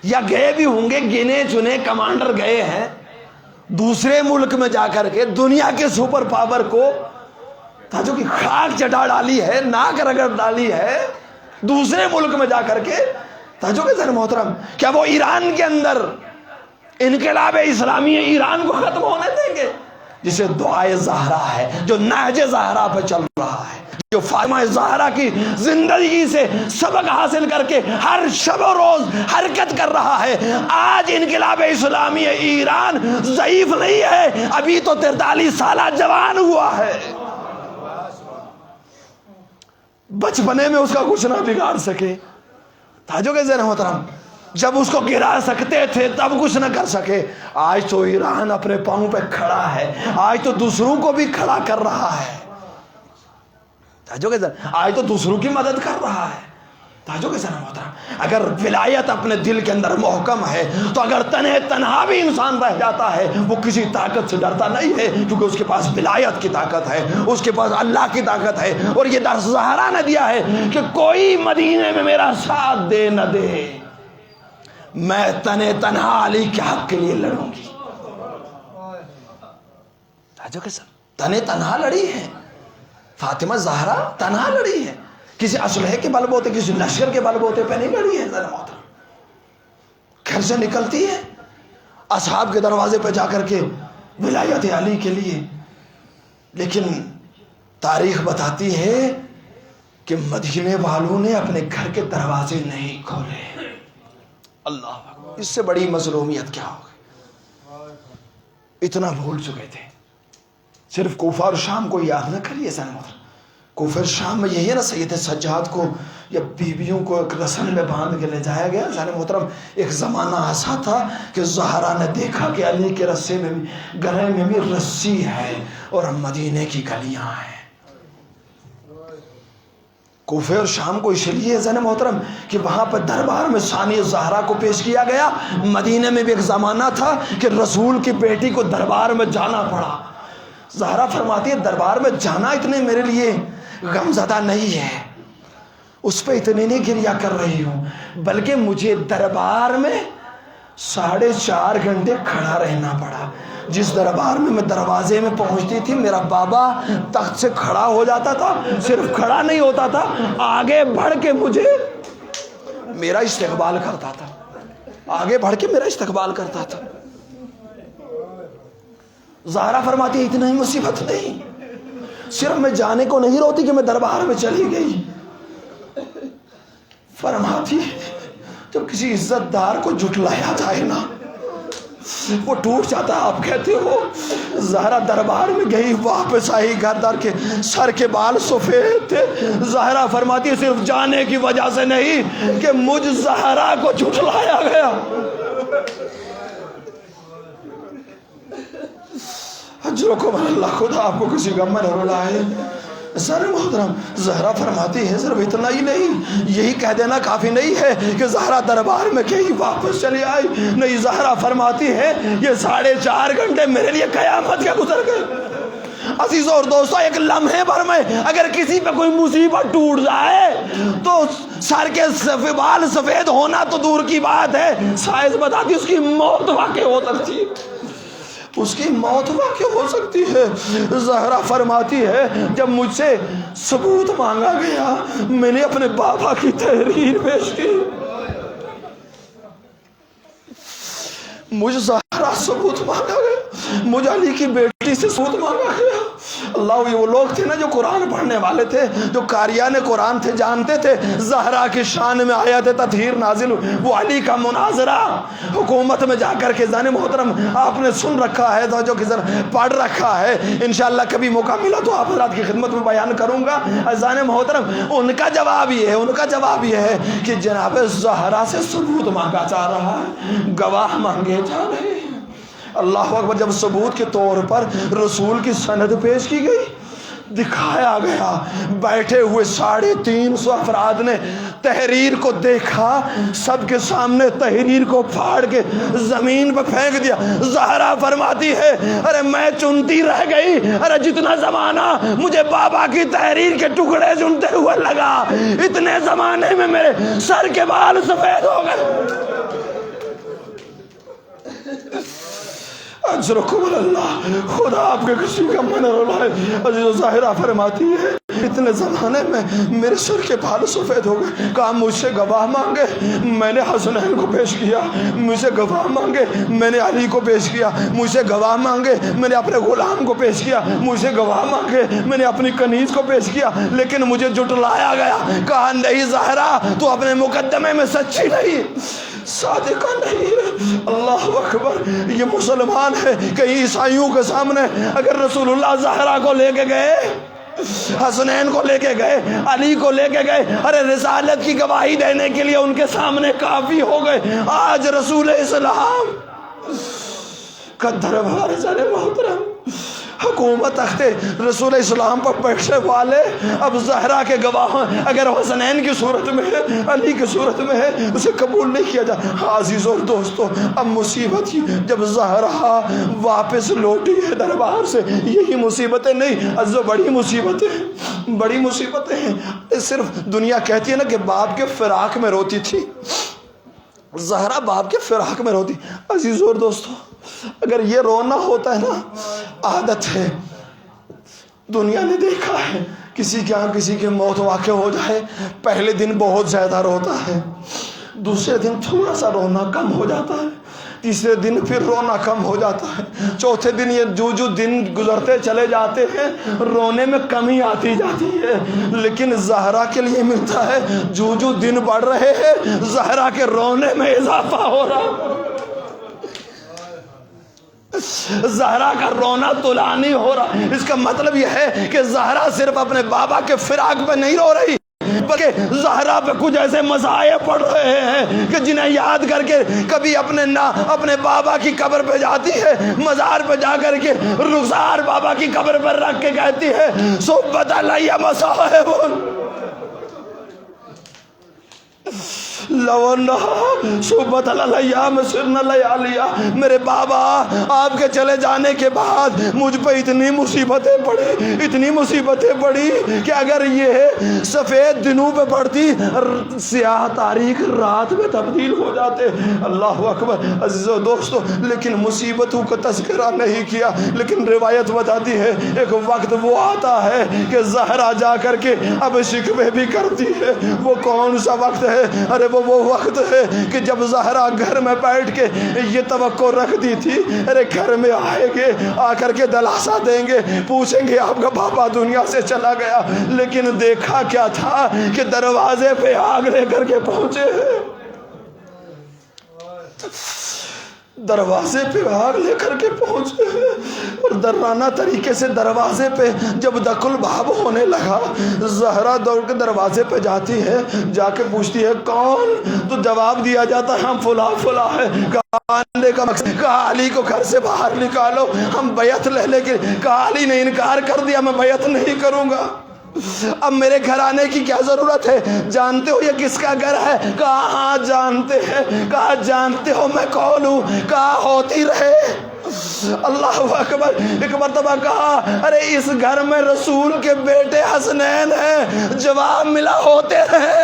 یا گئے بھی ہوں گے، گنے چنے کمانڈر گئے ہیں دوسرے ملک میں جا کر کے دنیا کے سپر پاور کو جو کہ خاک چٹا ڈالی ہے، ناک رگڑ ڈالی ہے دوسرے ملک میں جا کر کے، جو کہ ذرا محترم کیا وہ ایران کے اندر انقلاب اسلامی ایران کو ختم ہونے دیں گے؟ جسے دعائے زہرا ہے، جو نہج زہرا پہ چل رہا ہے، جو فاطمہ زہرا کی زندگی سے سبق حاصل کر کے ہر شب و روز حرکت کر رہا ہے، آج انقلاب اسلامی ایران ضعیف نہیں ہے، ابھی تو 43 سالہ جوان ہوا ہے، بچپنے میں اس کا کچھ نہ بگاڑ سکے۔ تاجو کے ذہن محترم، جب اس کو گرا سکتے تھے تب کچھ نہ کر سکے، آج تو ایران اپنے پاؤں پہ کھڑا ہے، آج تو دوسروں کو بھی کھڑا کر رہا ہے، تاجو کے ذہن، آج تو دوسروں کی مدد کر رہا ہے۔ تاجو کے ذہن محترم، اگر ولایت اپنے دل کے اندر محکم ہے تو اگر تنہا بھی انسان رہ جاتا ہے وہ کسی طاقت سے ڈرتا نہیں ہے، کیونکہ اس کے پاس ولایت کی طاقت ہے، اس کے پاس اللہ کی طاقت ہے، اور یہ درس زہرا نے دیا ہے کہ کوئی مدینے میں میرا ساتھ دے نہ دے، میں تنہا علی کے حق کے لیے لڑوں گی۔ تاجو کے ذہن، تنہا لڑی ہے فاطمہ زہرا، تنہا لڑی ہے، کسی اسلحے کے بل بوتے، کسی لشکر کے بل بوتے پہ نہیں لڑی ہے، گھر سے نکلتی ہے اصحاب کے دروازے پہ جا کر کے ولایت علی کے لیے، لیکن تاریخ بتاتی ہے کہ مدینے والوں نے اپنے گھر کے دروازے نہیں کھولے۔ اللہ اکبر، اس سے بڑی مظلومیت کیا ہوگی؟ اتنا بھول چکے تھے۔ صرف کوفہ اور شام کو یاد نہ کریے ذرا محترم، کوفہ شام میں یہی ہے نا، سید سجاد کو یا بیویوں کو ایک رسن میں باندھ کے لے جایا گیا۔ ذرا محترم، ایک زمانہ ایسا تھا کہ زہرا نے دیکھا کہ علی کے رسے میں بھی، گلے میں بھی رسی ہے اور مدینے کی گلیاں ہیں۔ کوفہ اور شام کو اس لیے ذرا محترم کہ وہاں پر دربار میں ثانی زہرا کو پیش کیا گیا۔ مدینے میں بھی ایک زمانہ تھا کہ رسول کی بیٹی کو دربار میں جانا پڑا۔ زہرا فرماتی ہے دربار میں جانا اتنے میرے لیے غم زدہ نہیں ہے، اس پہ اتنی نہیں گریا کر رہی ہوں، بلکہ مجھے دربار میں 4.5 گھنٹے کھڑا رہنا پڑا۔ جس دربار میں دروازے میں پہنچتی تھی میرا بابا تخت سے کھڑا ہو جاتا تھا، صرف کھڑا نہیں ہوتا تھا، آگے بڑھ کے مجھے میرا استقبال کرتا تھا، آگے بڑھ کے میرا استقبال کرتا تھا۔ زہرا فرماتی ہے اتنا ہی مصیبت نہیں، صرف میں جانے کو نہیں روتی کہ میں دربار میں چلی گئی، فرماتی جب کسی عزت دار کو جھٹلایا جائے نا وہ ٹوٹ جاتا ہے۔ آپ کہتے ہو زہرا دربار میں گئی، واپس آئی، گھردار کے سر کے بال سفید تھے۔ زہرا فرماتی ہے صرف جانے کی وجہ سے نہیں کہ مجھ زہرا کو جھٹلایا گیا۔ حجروں کو اللہ خدا آپ کو کسی غم میں نہ رلائے۔ سر محترم زہرا فرماتی ہے صرف اتنا ہی نہیں، یہی کہہ دینا کافی نہیں ہے کہ زہرا دربار میں کہیں واپس چلی آئی، نہیں، زہرا فرماتی ہے یہ 4.5 گھنٹے میرے لیے قیامت کے گزر گئے۔ عزیزوں اور دوستوں، ایک لمحے بھر میں اگر کسی پہ کوئی مصیبت ٹوٹ جائے تو سر کے بال سفید ہونا تو دور کی بات ہے، سائنس بتاتی اس کی موت واقع ہو سکتی ہے، اس کی موت واقع ہو سکتی ہے۔ زہرا فرماتی ہے جب مجھ سے ثبوت مانگا گیا میں نے اپنے بابا کی تحریر پیش کی، مجھے زہرا ثبوت مانگا گیا، مجھے علی کی بیٹی سے ثبوت مانگا گیا۔ اللہ، یہ وہ لوگ تھے نا جو قرآن پڑھنے والے تھے، جو قاریان قرآن تھے، جانتے تھے زہرا کی شان میں آیت تطہیر نازل، وہ علی کا مناظرہ حکومت میں جا کر کے زان محترم آپ نے سن رکھا ہے، جو پڑھ رکھا ہے، انشاءاللہ کبھی موقع ملا تو آپ حضرات کی خدمت میں بیان کروں گا۔ زان محترم ان کا جواب یہ ہے کہ جناب زہرا سے ثبوت مانگا جا رہا ہے، گواہ مانگے جا رہے ہیں۔ اللہ اکبر۔ جب ثبوت کے طور پر رسول کی سند پیش کی گئی، دکھایا گیا، بیٹھے ہوئے 350 افراد نے تحریر کو دیکھا، سب کے سامنے تحریر کو پھاڑ کے زمین پہ پھینک دیا۔ زہرا فرماتی ہے ارے میں چنتی رہ گئی، ارے جتنا زمانہ مجھے بابا کی تحریر کے ٹکڑے چنتے ہوئے لگا، اتنے زمانے میں میرے سر کے بال سفید ہو گئے۔ اجرکم اللہ، خدا آپ کے کسی کا من رولائے۔ عزیز زہرا فرماتی ہے اتنے زمانے میں میرے سر کے بال سفید ہو گئے، کہا مجھ سے گواہ مانگے، میں نے حسنین کو پیش کیا، مجھ سے گواہ مانگے، میں نے علی کو پیش کیا، مجھ سے گواہ مانگے، میں نے اپنے غلام کو پیش کیا، مجھ سے گواہ مانگے، میں نے اپنی کنیز کو پیش کیا، لیکن مجھے جھٹلایا گیا۔ کہا نہیں زہرا، تو اپنے مقدمے میں سچی نہیں، صادقہ نہیں ہے۔ اللہ اکبر۔ یہ مسلمان ہے، کہیں عیسائیوں کے سامنے اگر رسول اللہ زہرا کو لے کے گئے، حسنین کو لے کے گئے، علی کو لے کے گئے، ارے رسالت کی گواہی دینے کے لیے ان کے سامنے کافی ہو گئے۔ آج رسول اسلام کا دربار سر محترم، حکومت تخت رسول اسلام پر بیٹھنے والے اب زہرا کے گواہ اگر حسنین کی صورت میں ہے، علی کی صورت میں ہے، اسے قبول نہیں کیا جاتا۔ عزیزوں اور دوستوں، اب مصیبت ہی جب زہرا واپس لوٹی ہے دربار سے، یہی مصیبتیں نہیں عزیزوں، بڑی مصیبتیں ہیں۔ صرف دنیا کہتی ہے نا کہ باپ کے فراق میں روتی تھی، زہرا باپ کے فراق میں روتی۔ عزیزوں اور دوستوں، اگر یہ رونا ہوتا ہے نا، عادت ہے، دنیا نے دیکھا ہے، کسی کے یہاں کسی کی موت واقع ہو جائے، پہلے دن بہت زیادہ روتا ہے، دوسرے دن تھوڑا سا رونا کم ہو جاتا ہے، تیسرے دن پھر رونا کم ہو جاتا ہے، چوتھے دن یہ جو دن گزرتے چلے جاتے ہیں رونے میں کمی آتی جاتی ہے۔ لیکن زہرا کے لیے ملتا ہے جو دن بڑھ رہے ہیں زہرا کے رونے میں اضافہ ہو رہا، زہرا کا رونا طولانی ہو رہا۔ اس کا مطلب یہ ہے کہ زہرا صرف اپنے بابا کے فراق پہ نہیں رو رہی، بلکہ زہرا پہ کچھ ایسے مصائب پڑ رہے ہیں کہ جنہیں یاد کر کے کبھی اپنے بابا کی قبر پہ جاتی ہے، مزار پہ جا کر کے رخسار بابا کی قبر پر رکھ کے کہتی ہے صحبت علیہ مصائب صحبت علیہ مسرنا لیالیا۔ میرے بابا آپ کے چلے جانے کے بعد مجھ پہ اتنی مصیبتیں پڑی کہ اگر یہ سفید دنوں پہ پڑتی سیاہ تاریخ رات میں تبدیل ہو جاتے۔ اللہ اکبر۔ عزیزو دوستو، لیکن مصیبتوں کا تذکرہ نہیں کیا، لیکن روایت بتاتی ہے ایک وقت وہ آتا ہے کہ زہرا جا کر کے اب شکوے بھی کرتی ہے۔ وہ کون سا وقت ہے؟ ارے وہ وقت ہے کہ جب زہرا گھر میں بیٹھ کے یہ توقع رکھتی تھی ارے گھر میں آئے گے، آ کر کے دلاسا دیں گے، پوچھیں گے آپ کا بابا دنیا سے چلا گیا، لیکن دیکھا کیا تھا کہ دروازے پہ آگ لے کر کے پہنچے، دروازے پہ آگ لے کر کے پہنچے، اور درانہ طریقے سے دروازے پہ جب دق الباب ہونے لگا زہرا دوڑ کے دروازے پہ جاتی ہے، جا کے پوچھتی ہے کون؟ تو جواب دیا جاتا ہے ہم فلاں ہے۔ آنے کا مقصد کہا علی کو گھر سے باہر نکالو، ہم بیعت لے کے، کہا علی نے انکار کر دیا میں بیعت نہیں کروں گا۔ اب میرے گھر آنے کی کیا ضرورت ہے؟ جانتے ہو یہ کس کا گھر ہے؟ کہا ہاں جانتے ہیں۔ کہا جانتے ہو میں کون ہوں؟ کہا ہوتی رہے۔ اللہ اکبر۔ ایک مرتبہ کہا ارے اس گھر میں رسول کے بیٹے حسنین ہیں۔ جواب ملا ہوتے رہے۔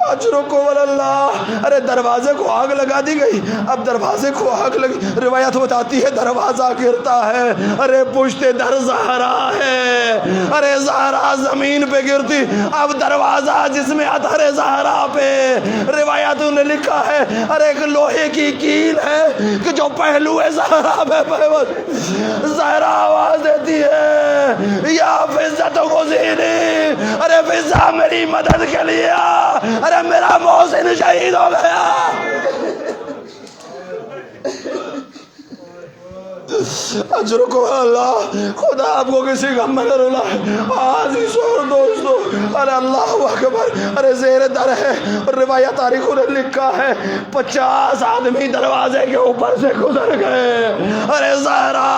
اجرکو اللہ۔ ارے دروازے کو آگ لگا دی گئی۔ اب دروازے کو آگ لگی، روایت بتاتی ہے دروازہ گرتا ہے، ارے پشت در زہرا ہے، ارے زہرا زمین پہ گرتی، اب دروازہ جس میں ادھر زہرا پہ، روایتوں نے لکھا ہے ارے ایک لوہے کی کیل ہے کہ جو پہلو زہرا پہ زہرا آواز دیتی ہے یا فضت کو زینی، ارے فضا میری مدد کے لیے، ارے میرا محسن شہید ہو گیا۔ اجرکو اللہ۔ خدا آپ کو کسی غم میں نہ رلائے۔ عزیز اور دوستو، ارے اللہ اکبر، ارے زیر در ہے، روایت تاریخوں نے لکھا ہے 50 آدمی دروازے کے اوپر سے گزر گئے۔ ارے زہرا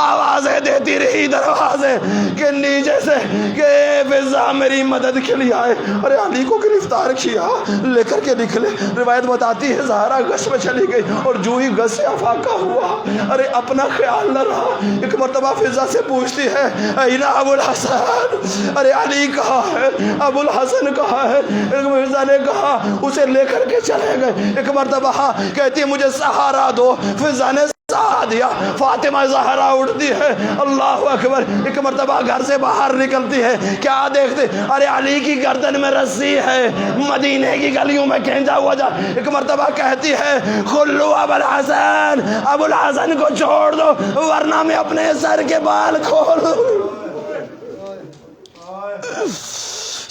آوازیں دیتی رہی دروازے کے نیچے سے کہ اے فضا میری مدد کے لیے آئے۔ ارے علی کو گرفتار کیا، لے کر کے نکلے۔ روایت بتاتی ہے زہرا گشت میں چلی گئی اور جو ہی گشت سے افاقہ ہوا، ارے اپنا خیال نہ رہا۔ ایک مرتبہ فضا سے پوچھتی ہے این ابو الحسن، ارے علی کہاں ہے؟ ابو الحسن کہاں ہے؟ فضا نے کہا اسے لے کر کے چلے گئے۔ ایک مرتبہ کہتی ہے مجھے سہارا دو، فضا نے سہارا دیا۔ فاطمہ زہرا اٹھتی ہے، اللہ اکبر۔ ایک مرتبہ گھر سے باہر نکلتی ہے، کیا دیکھتے؟ ارے علی کی گردن میں رسی ہے، مدینے کی گلیوں میں کھینچا ہوا جا۔ ایک مرتبہ کہتی ہے خلو ابو الحسن، ابو الحسن کو چھوڑ دو ورنہ میں اپنے سر کے بال کھولوں۔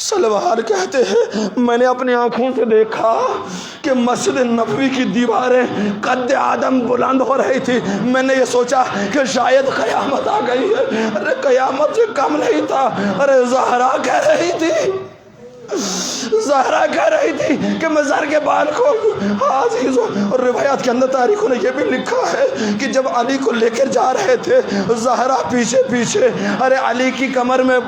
سلوار کہتے ہیں میں نے اپنی آنکھوں سے دیکھا کہ مسجد نبوی کی دیواریں قد آدم بلند ہو رہی تھی۔ میں نے یہ سوچا کہ شاید قیامت آ گئی ہے۔ ارے قیامت سے کم نہیں تھا۔ ارے زہرا کہہ رہی تھی، زہرا کہہ رہی تھی کہ میں زر کے بال کھولوں۔ عزیزو، اور روایات کے اندر تاریخوں نے یہ بھی لکھا ہے کہ جب علی کو لے کر جا رہے تھے زہرا پیچھے پیچھے، ارے علی کی کمر میں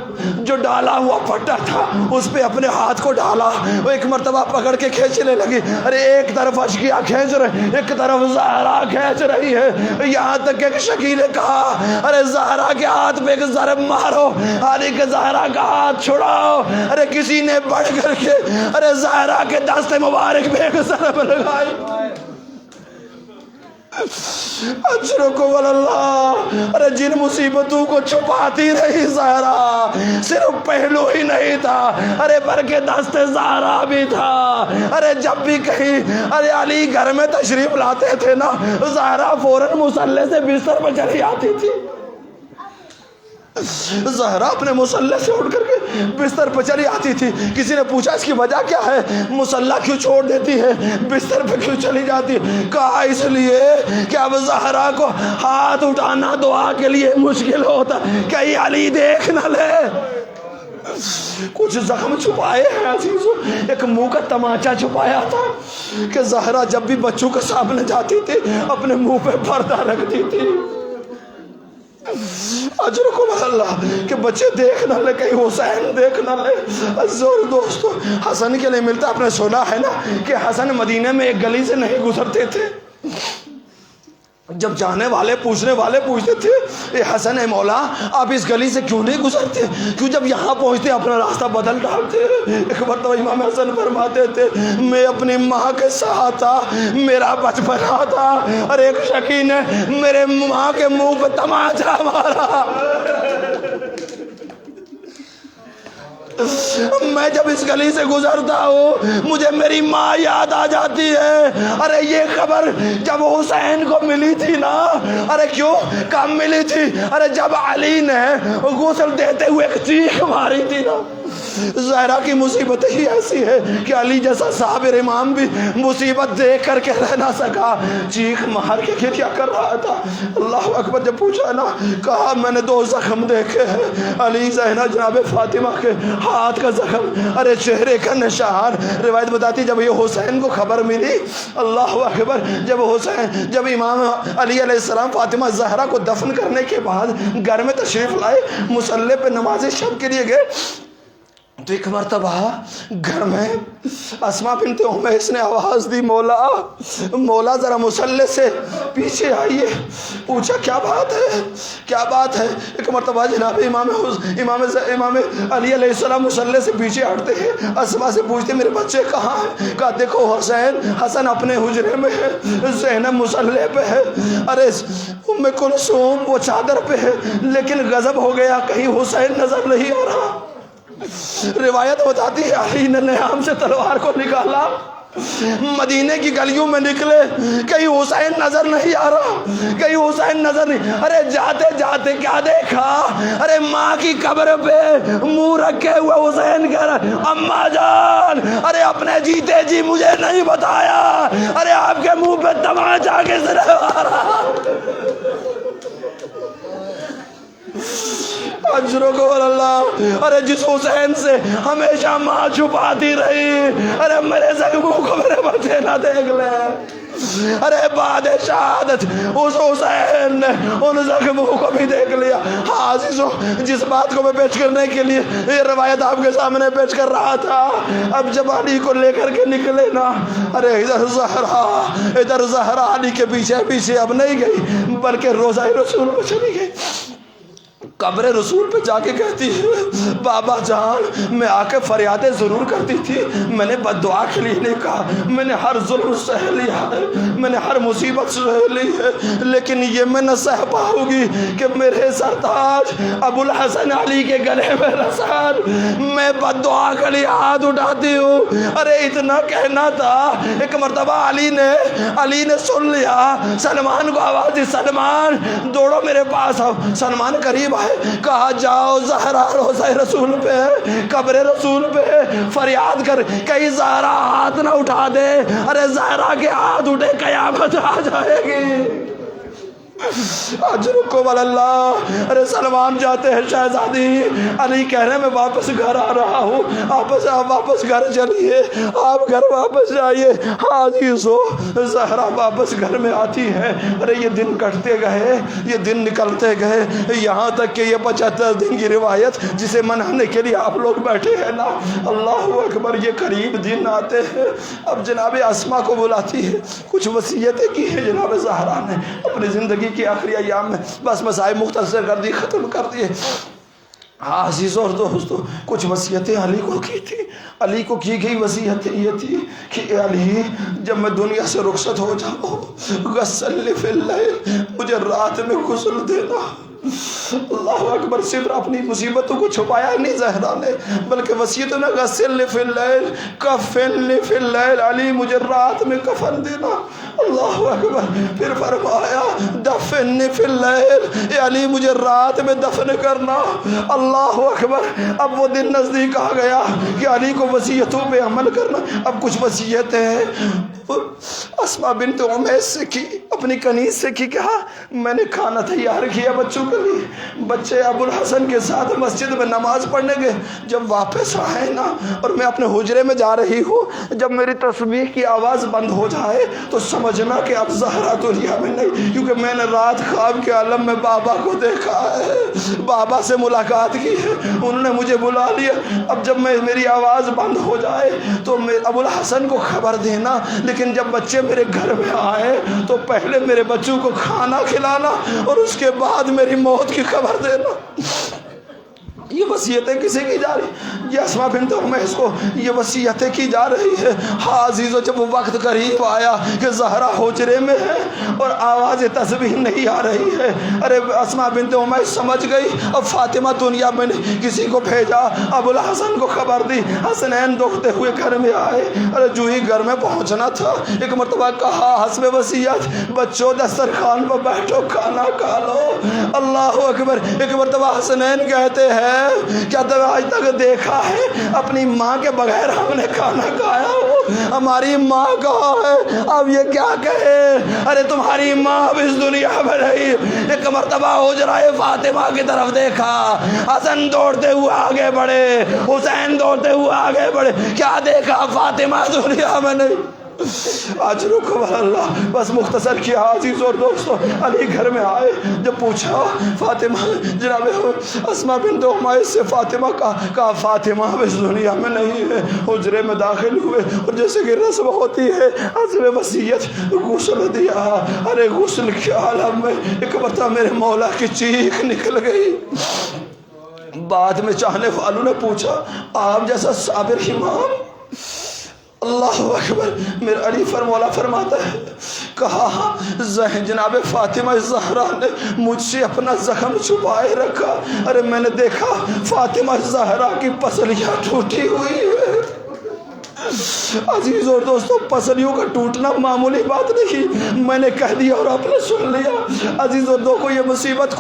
جو ڈالا ہوا پٹا تھا اس پہ اپنے ہاتھ کو ڈالا، وہ ایک مرتبہ پکڑ کے کھینچنے لگی۔ ارے ایک طرف اشکیا کھینچ رہے، ایک طرف زہرا کھینچ رہی ہے، یہاں تک کہ شکی نے کہا ارے زہرا کے ہاتھ پہ ایک ضرب مارو، علی کے زہرا کا ہاتھ چھڑاؤ۔ ارے کسی نے بڑھ کر کے ارے زہرا کے دست مبارک پہ ایک ضرب لگائی۔ اجرکم اللہ۔ ارے جن مصیبتوں کو چھپاتی رہی زہرا، صرف پہلو ہی نہیں تھا، ارے بلکہ دست زہرا بھی تھا۔ ارے جب بھی کہیں ارے علی گھر میں تشریف لاتے تھے نا، زہرا فوراً مصلے سے بستر پر چلی آتی تھی۔ زہرا اپنے مصلے سے اٹھ کر کے بستر پر چلی آتی تھی۔ کسی نے پوچھا اس کی وجہ کیا ہے؟ مصلہ کیوں چھوڑ دیتی ہے، بستر پہ کیوں چلی جاتی ہے؟ کہا اس لیے کہ اب زہرا کو ہاتھ اٹھانا دعا کے لیے مشکل ہوتا، کہیں علی دیکھ نہ لے۔ کچھ زخم چھپائے ہیں عزیزو، ایک منہ کا تماچا چھپایا تھا کہ زہرا جب بھی بچوں کے سامنے جاتی تھی اپنے منہ پہ پردہ رکھتی تھی۔ اجرکم اللہ کہ بچے دیکھ نہ لے، کہیں حسین دیکھ نہ لے۔ عزیزو دوستو، حسن کے لیے ملتا، آپ نے سنا ہے نا کہ حسن مدینے میں ایک گلی سے نہیں گزرتے تھے۔ جب جانے والے پوچھنے والے پوچھتے تھے اے حسن اے مولا آپ اس گلی سے کیوں نہیں گزرتے، کیوں جب یہاں پہنچتے اپنا راستہ بدل ڈالتے؟ ایک مرتبہ امام حسن فرماتے تھے میں اپنی ماں کے ساتھ تھا، میرا بچپنا تھا، اور ایک شکی نے میرے ماں کے منہ پہ تماچا مارا۔ میں جب اس گلی سے گزرتا ہوں مجھے میری ماں یاد آ جاتی ہے۔ ارے یہ خبر جب حسین کو ملی تھی نا، ارے کیوں کم ملی تھی؟ ارے جب علی نے غسل دیتے ہوئے ایک چیخ ماری تھی نا، زہرا کی مصیبت ہی ایسی ہے کہ علی جیسا صابر امام بھی مصیبت دیکھ کر کے رہ نہ سکا، چیخ مار کے کیا کر رہا تھا۔ اللہ اکبر، جب پوچھا نا، کہا میں نے 2 زخم دیکھے ہیں، علی زینب جناب فاطمہ کے ہاتھ کا زخم، ارے چہرے کا نشان۔ روایت بتاتی جب یہ حسین کو خبر ملی، اللہ اکبر، جب امام علی علیہ السلام فاطمہ زہرا کو دفن کرنے کے بعد گھر میں تشریف لائے، مصلی پہ نماز شب کے لیے گئے، تو ایک مرتبہ گھر میں اسماء بنت امیس نے آواز دی، مولا ذرا مصلی سے پیچھے آئیے۔ پوچھا کیا بات ہے؟ ایک مرتبہ جناب امام علی علیہ السلام مصلی سے پیچھے ہٹتے ہیں، اسماء سے پوچھتے میرے بچے کہاں ہیں؟ کہا دیکھو حسن اپنے حجرے میں ہے، زینب مصلی پہ ہے، ارے ام کلثوم وہ چادر پہ ہے، لیکن غضب ہو گیا، کہیں حسین نظر نہیں آ رہا۔ روایت بتاتی ہے علی نے نیام سے تلوار کو نکالا، مدینے کی گلیوں میں نکلے، کہیں حسین نظر نہیں آ رہا، ارے جاتے جاتے کیا دیکھا، ارے ماں کی قبر پہ منہ رکھے ہوئے حسین کہہ رہا اماں جان، ارے اپنے جیتے جی مجھے نہیں بتایا، ارے آپ کے منہ پہ تماچا کس نے مارا؟ اجرک اللہ، ارے جس حسین سے ہمیشہ ماں چھپاتی رہی، ارے میرے زخموں کو میرے بچے نہ دیکھ لے، ارے بعد شہادت اس حسین نے ان زخموں کو بھی دیکھ لیا۔ ہاں عزیزو، جس بات کو میں پیش کرنے کے لیے یہ روایت آپ کے سامنے پیش کر رہا تھا، اب جب علی کو لے کر کے نکلے نا، ارے ادھر زہرا علی کے پیچھے اب نہیں گئی، بلکہ روضہ رسول پہ چلی گئی۔ قبر رسول پہ جا کے کہتی ہے بابا جان، میں آ کے فریادیں ضرور کرتی تھی، میں نے بد دعا کے لیے نہیں کہا، میں نے ہر ظلم سہ لیا ہے، میں نے ہر مصیبت سہ لی ہے، لیکن یہ میں نہ سہ پاؤں گی کہ میرے سرتاج ابو الحسن علی کے گلے میں رسال، میں بد دعا کے لیے ہاتھ اٹھاتی ہوں۔ ارے اتنا کہنا تھا، ایک مرتبہ علی نے سن لیا، سلمان کو آواز دی، سلمان دوڑو میرے پاس آؤ۔ سلمان قریب آئے، کہا جاؤ زہرا روضہ رسول پہ، قبر رسول پہ فریاد کر، کہیں زہرا ہاتھ نہ اٹھا دے، ارے زہرا کے ہاتھ اٹھے قیامت آ جائے گی۔ اجرکم اللہ، ارے سلمان جاتے ہیں، شہزادی علی کہہ رہے ہیں میں واپس گھر آ رہا ہوں، آپ واپس گھر چلیے، آپ گھر واپس جائیے۔ عزیزو، زہرا واپس گھر میں آتی ہے، ارے یہ دن کٹتے گئے، یہ دن نکلتے گئے، یہاں تک کہ یہ 75 دن کی روایت جسے منانے کے لیے آپ لوگ بیٹھے ہیں نا، اللہ اکبر، یہ قریب دن آتے ہیں۔ اب جناب اسماء کو بلاتی ہے، کچھ وصیتیں کی ہیں جناب زہرا نے اپنی زندگی کی آخری ایام میں، بس مسائل مختصر کر دی، ختم کر دیے۔ ہاں عزیزوں اور دوستوں، کچھ وصیتیں علی کو کی تھی۔ علی کو کی گئی وصیت یہ تھی کہ اے علی، جب میں دنیا سے رخصت ہو جاؤں، غسل فی اللیل، مجھے رات میں غسل دینا۔ اللہ اکبر، صرف اپنی مصیبتوں کو چھپایا نہیں زہرا نے، بلکہ وصیتوں نے غسل فی اللیل، کفن فی اللیل، علی مجھے رات میں کفن دینا۔ اللہ اکبر، پھر فرمایا دفن فی اللیل، اے علی مجھے رات میں دفن کرنا۔ اللہ اکبر، اب وہ دن نزدیک آ گیا کہ علی کو وصیتوں پہ عمل کرنا۔ اب کچھ وصیتیں اسماء بنت امیس سے کی، اپنی کنیز سے کی، کہا میں نے کھانا تیار کیا بچوں کے لیے، بچے ابو الحسن کے ساتھ مسجد میں نماز پڑھنے گئے، جب واپس آئے نا اور میں اپنے حجرے میں جا رہی ہوں، جب میری تسبیح کی آواز بند ہو جائے تو سمجھنا کہ اب زہرا دنیا میں نہیں، کیونکہ میں نے رات خواب کے عالم میں بابا کو دیکھا ہے، بابا سے ملاقات کی ہے، انہوں نے مجھے بلا لیا۔ اب جب میری آواز بند ہو جائے تو ابو الحسن کو خبر دینا، لیکن جب بچے میرے گھر میں آئے تو پہلے میرے بچوں کو کھانا کھلانا اور اس کے بعد میری موت کی خبر دینا۔ یہ وصیتیں کسی کی جا رہی، یہ اسماء بنت امیس کو یہ وصیتیں کی جا رہی ہے۔ ہاں عزیزو، جب وہ وقت قریب آیا کہ زہرا حجرے میں ہے اور آواز تسبیح نہیں آ رہی ہے، ارے اسماء بنت امیس سمجھ گئی اب فاطمہ دنیا میں نہیں، کسی کو بھیجا، ابو الحسن کو خبر دی، حسنین دکھتے ہوئے گھر میں آئے، ارے جو ہی گھر میں پہنچنا تھا ایک مرتبہ کہا حسب وصیت، بچوں دسترخوان پر بیٹھو کھانا کھا لو۔ اللہ اکبر، ایک مرتبہ حسنین کہتے ہیں ہے کیا تم آج تک دیکھا ہے اپنی ماں کے بغیر ہم نے کھانا کھایا ہو؟ ہماری ماں کہاں ہے؟ اب یہ کیا کہے؟ ارے تمہاری ماں اب اس دنیا میں نہیں۔ ایک مرتبہ حجرائے فاطمہ کی طرف دیکھا، حسن دوڑتے ہوئے آگے بڑھے، حسین دوڑتے ہوئے آگے بڑھے، کیا دیکھا؟ فاطمہ دنیا میں نہیں۔ آج رکو اللہ، بس مختصر کیا عزیز اور دوستو۔ علی گھر میں آئے، جب پوچھا فاطمہ، جناب اسماء بنت عمیس سے فاطمہ کہا فاطمہ اب اس دنیا میں نہیں ہے۔ حجرے میں داخل ہوئے اور جیسے کہ رسم ہوتی ہے عزم وصیت، غسل دیا۔ ارے غسل کے عالم میں ایک مرتبہ میرے مولا کی چیخ نکل گئی۔ بعد میں چاہنے والوں نے پوچھا آپ جیسا صابر امام؟ اللہ اکبر، میرا علی مولا فرماتا ہے کہا جناب فاطمہ زہرا نے مجھ سے اپنا زخم چھپائے رکھا۔ ارے میں نے دیکھا فاطمہ زہرا کی پسلیاں ٹوٹی ہوئی ہے۔ عزیز اور دوستو، پسلیوں کا ٹوٹنا معمولی بات نہیں، میں نے کہہ دیا اور آپ نے سن لیا۔ عزیز اور دوستو، یہ مصیبت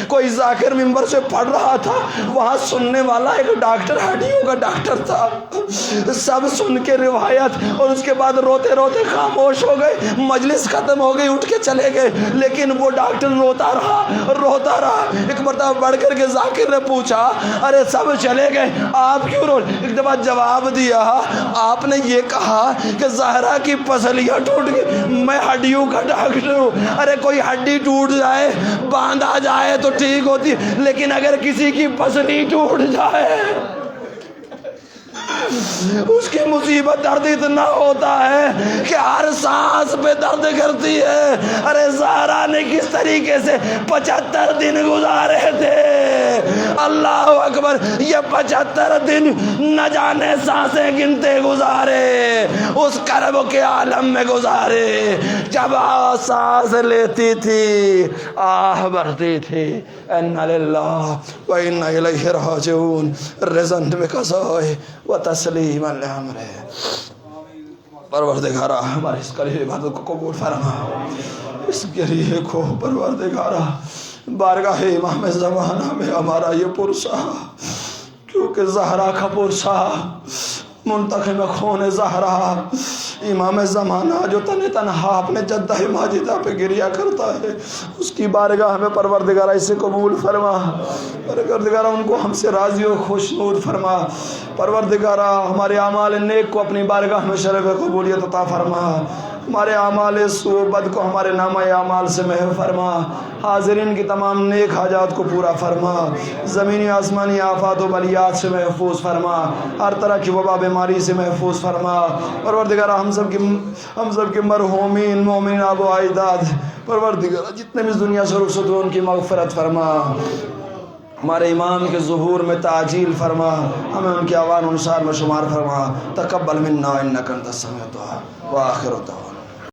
کوئی ذاکر ممبر سے پڑھ رہا تھا، وہاں سننے والا ایک ڈاکٹر، ہڈیوں کا ڈاکٹر تھا۔ سب سن کے روایت اور اس کے بعد روتے روتے خاموش ہو گئے، مجلس ختم ہو گئی، اٹھ کے چلے گئے، لیکن وہ ڈاکٹر روتا رہا۔ ایک مرتبہ بڑھ کر کے ذاکر نے پوچھا ارے سب چلے گئے آپ کیوں رو؟ ایک دفعہ جواب دیا آپ نے یہ کہا کہ زہرا کی پسلیاں ٹوٹ گئی، میں ہڈیوں کا ڈاکٹر ہوں۔ ارے کوئی ہڈی ٹوٹ جائے باندھا جائے تو ٹھیک ہوتی، لیکن اگر کسی کی پسلی ٹوٹ جائے اس کی مصیبت درد اتنا ہوتا ہے کہ ہر سانس پہ درد کرتی ہے۔ ارے زہرا نے کس طریقے سے 75 دن گزارے تھے، اللہ اکبر، یہ 75 دن نہ جانے سانسیں گنتے گزارے، اس کرب کے عالم میں گزارے۔ جب سانس لیتی تھی آہ بھرتی تھی، اِنَّا لِلَّهِ وَإِنَّا إِلَيْهِ رَاجِعُونَ، رزن میں قضائے و تسلیم الامر۔ پروردگارہ ہماری اس کلیل عبادت کو قبول فرما، اس گریہ کو پروردگارہ بارگاہ امام زمانہ میں ہمارا یہ پرسہ، کیونکہ زہرا کا پرسہ منتخب خون زہرا، امام زمانہ جو تنہا اپنے جدہ ماجدہ پہ گریہ کرتا ہے، اس کی بارگاہ میں پروردگارہ اسے قبول فرما، پروردگارہ ان کو ہم سے راضی و خوشنود فرما، پروردگارہ ہمارے اعمال نیک کو اپنی بارگاہ میں شرف قبولیت عطا فرما، ہمارے اعمال سو بد کو ہمارے نامہ اعمال سے محو فرما، حاضرین کی تمام نیک حاجات کو پورا فرما، زمینی آسمانی آفات و بلیات سے محفوظ فرما، ہر طرح کی وبا بیماری سے محفوظ فرما، پروردگارہ ہم سب کے مرحومین مومنین آبا و اجداد، پروردگارہ جتنے بھی اس دنیا سے رخصت ہوئے ان کی مغفرت فرما، ہمارے امام کے ظہور میں تعجیل فرما، ہمیں ان کے اوان انصار میں شمار فرما، تقبل منا انک انت السمیع الدعاء وآخر دعوانا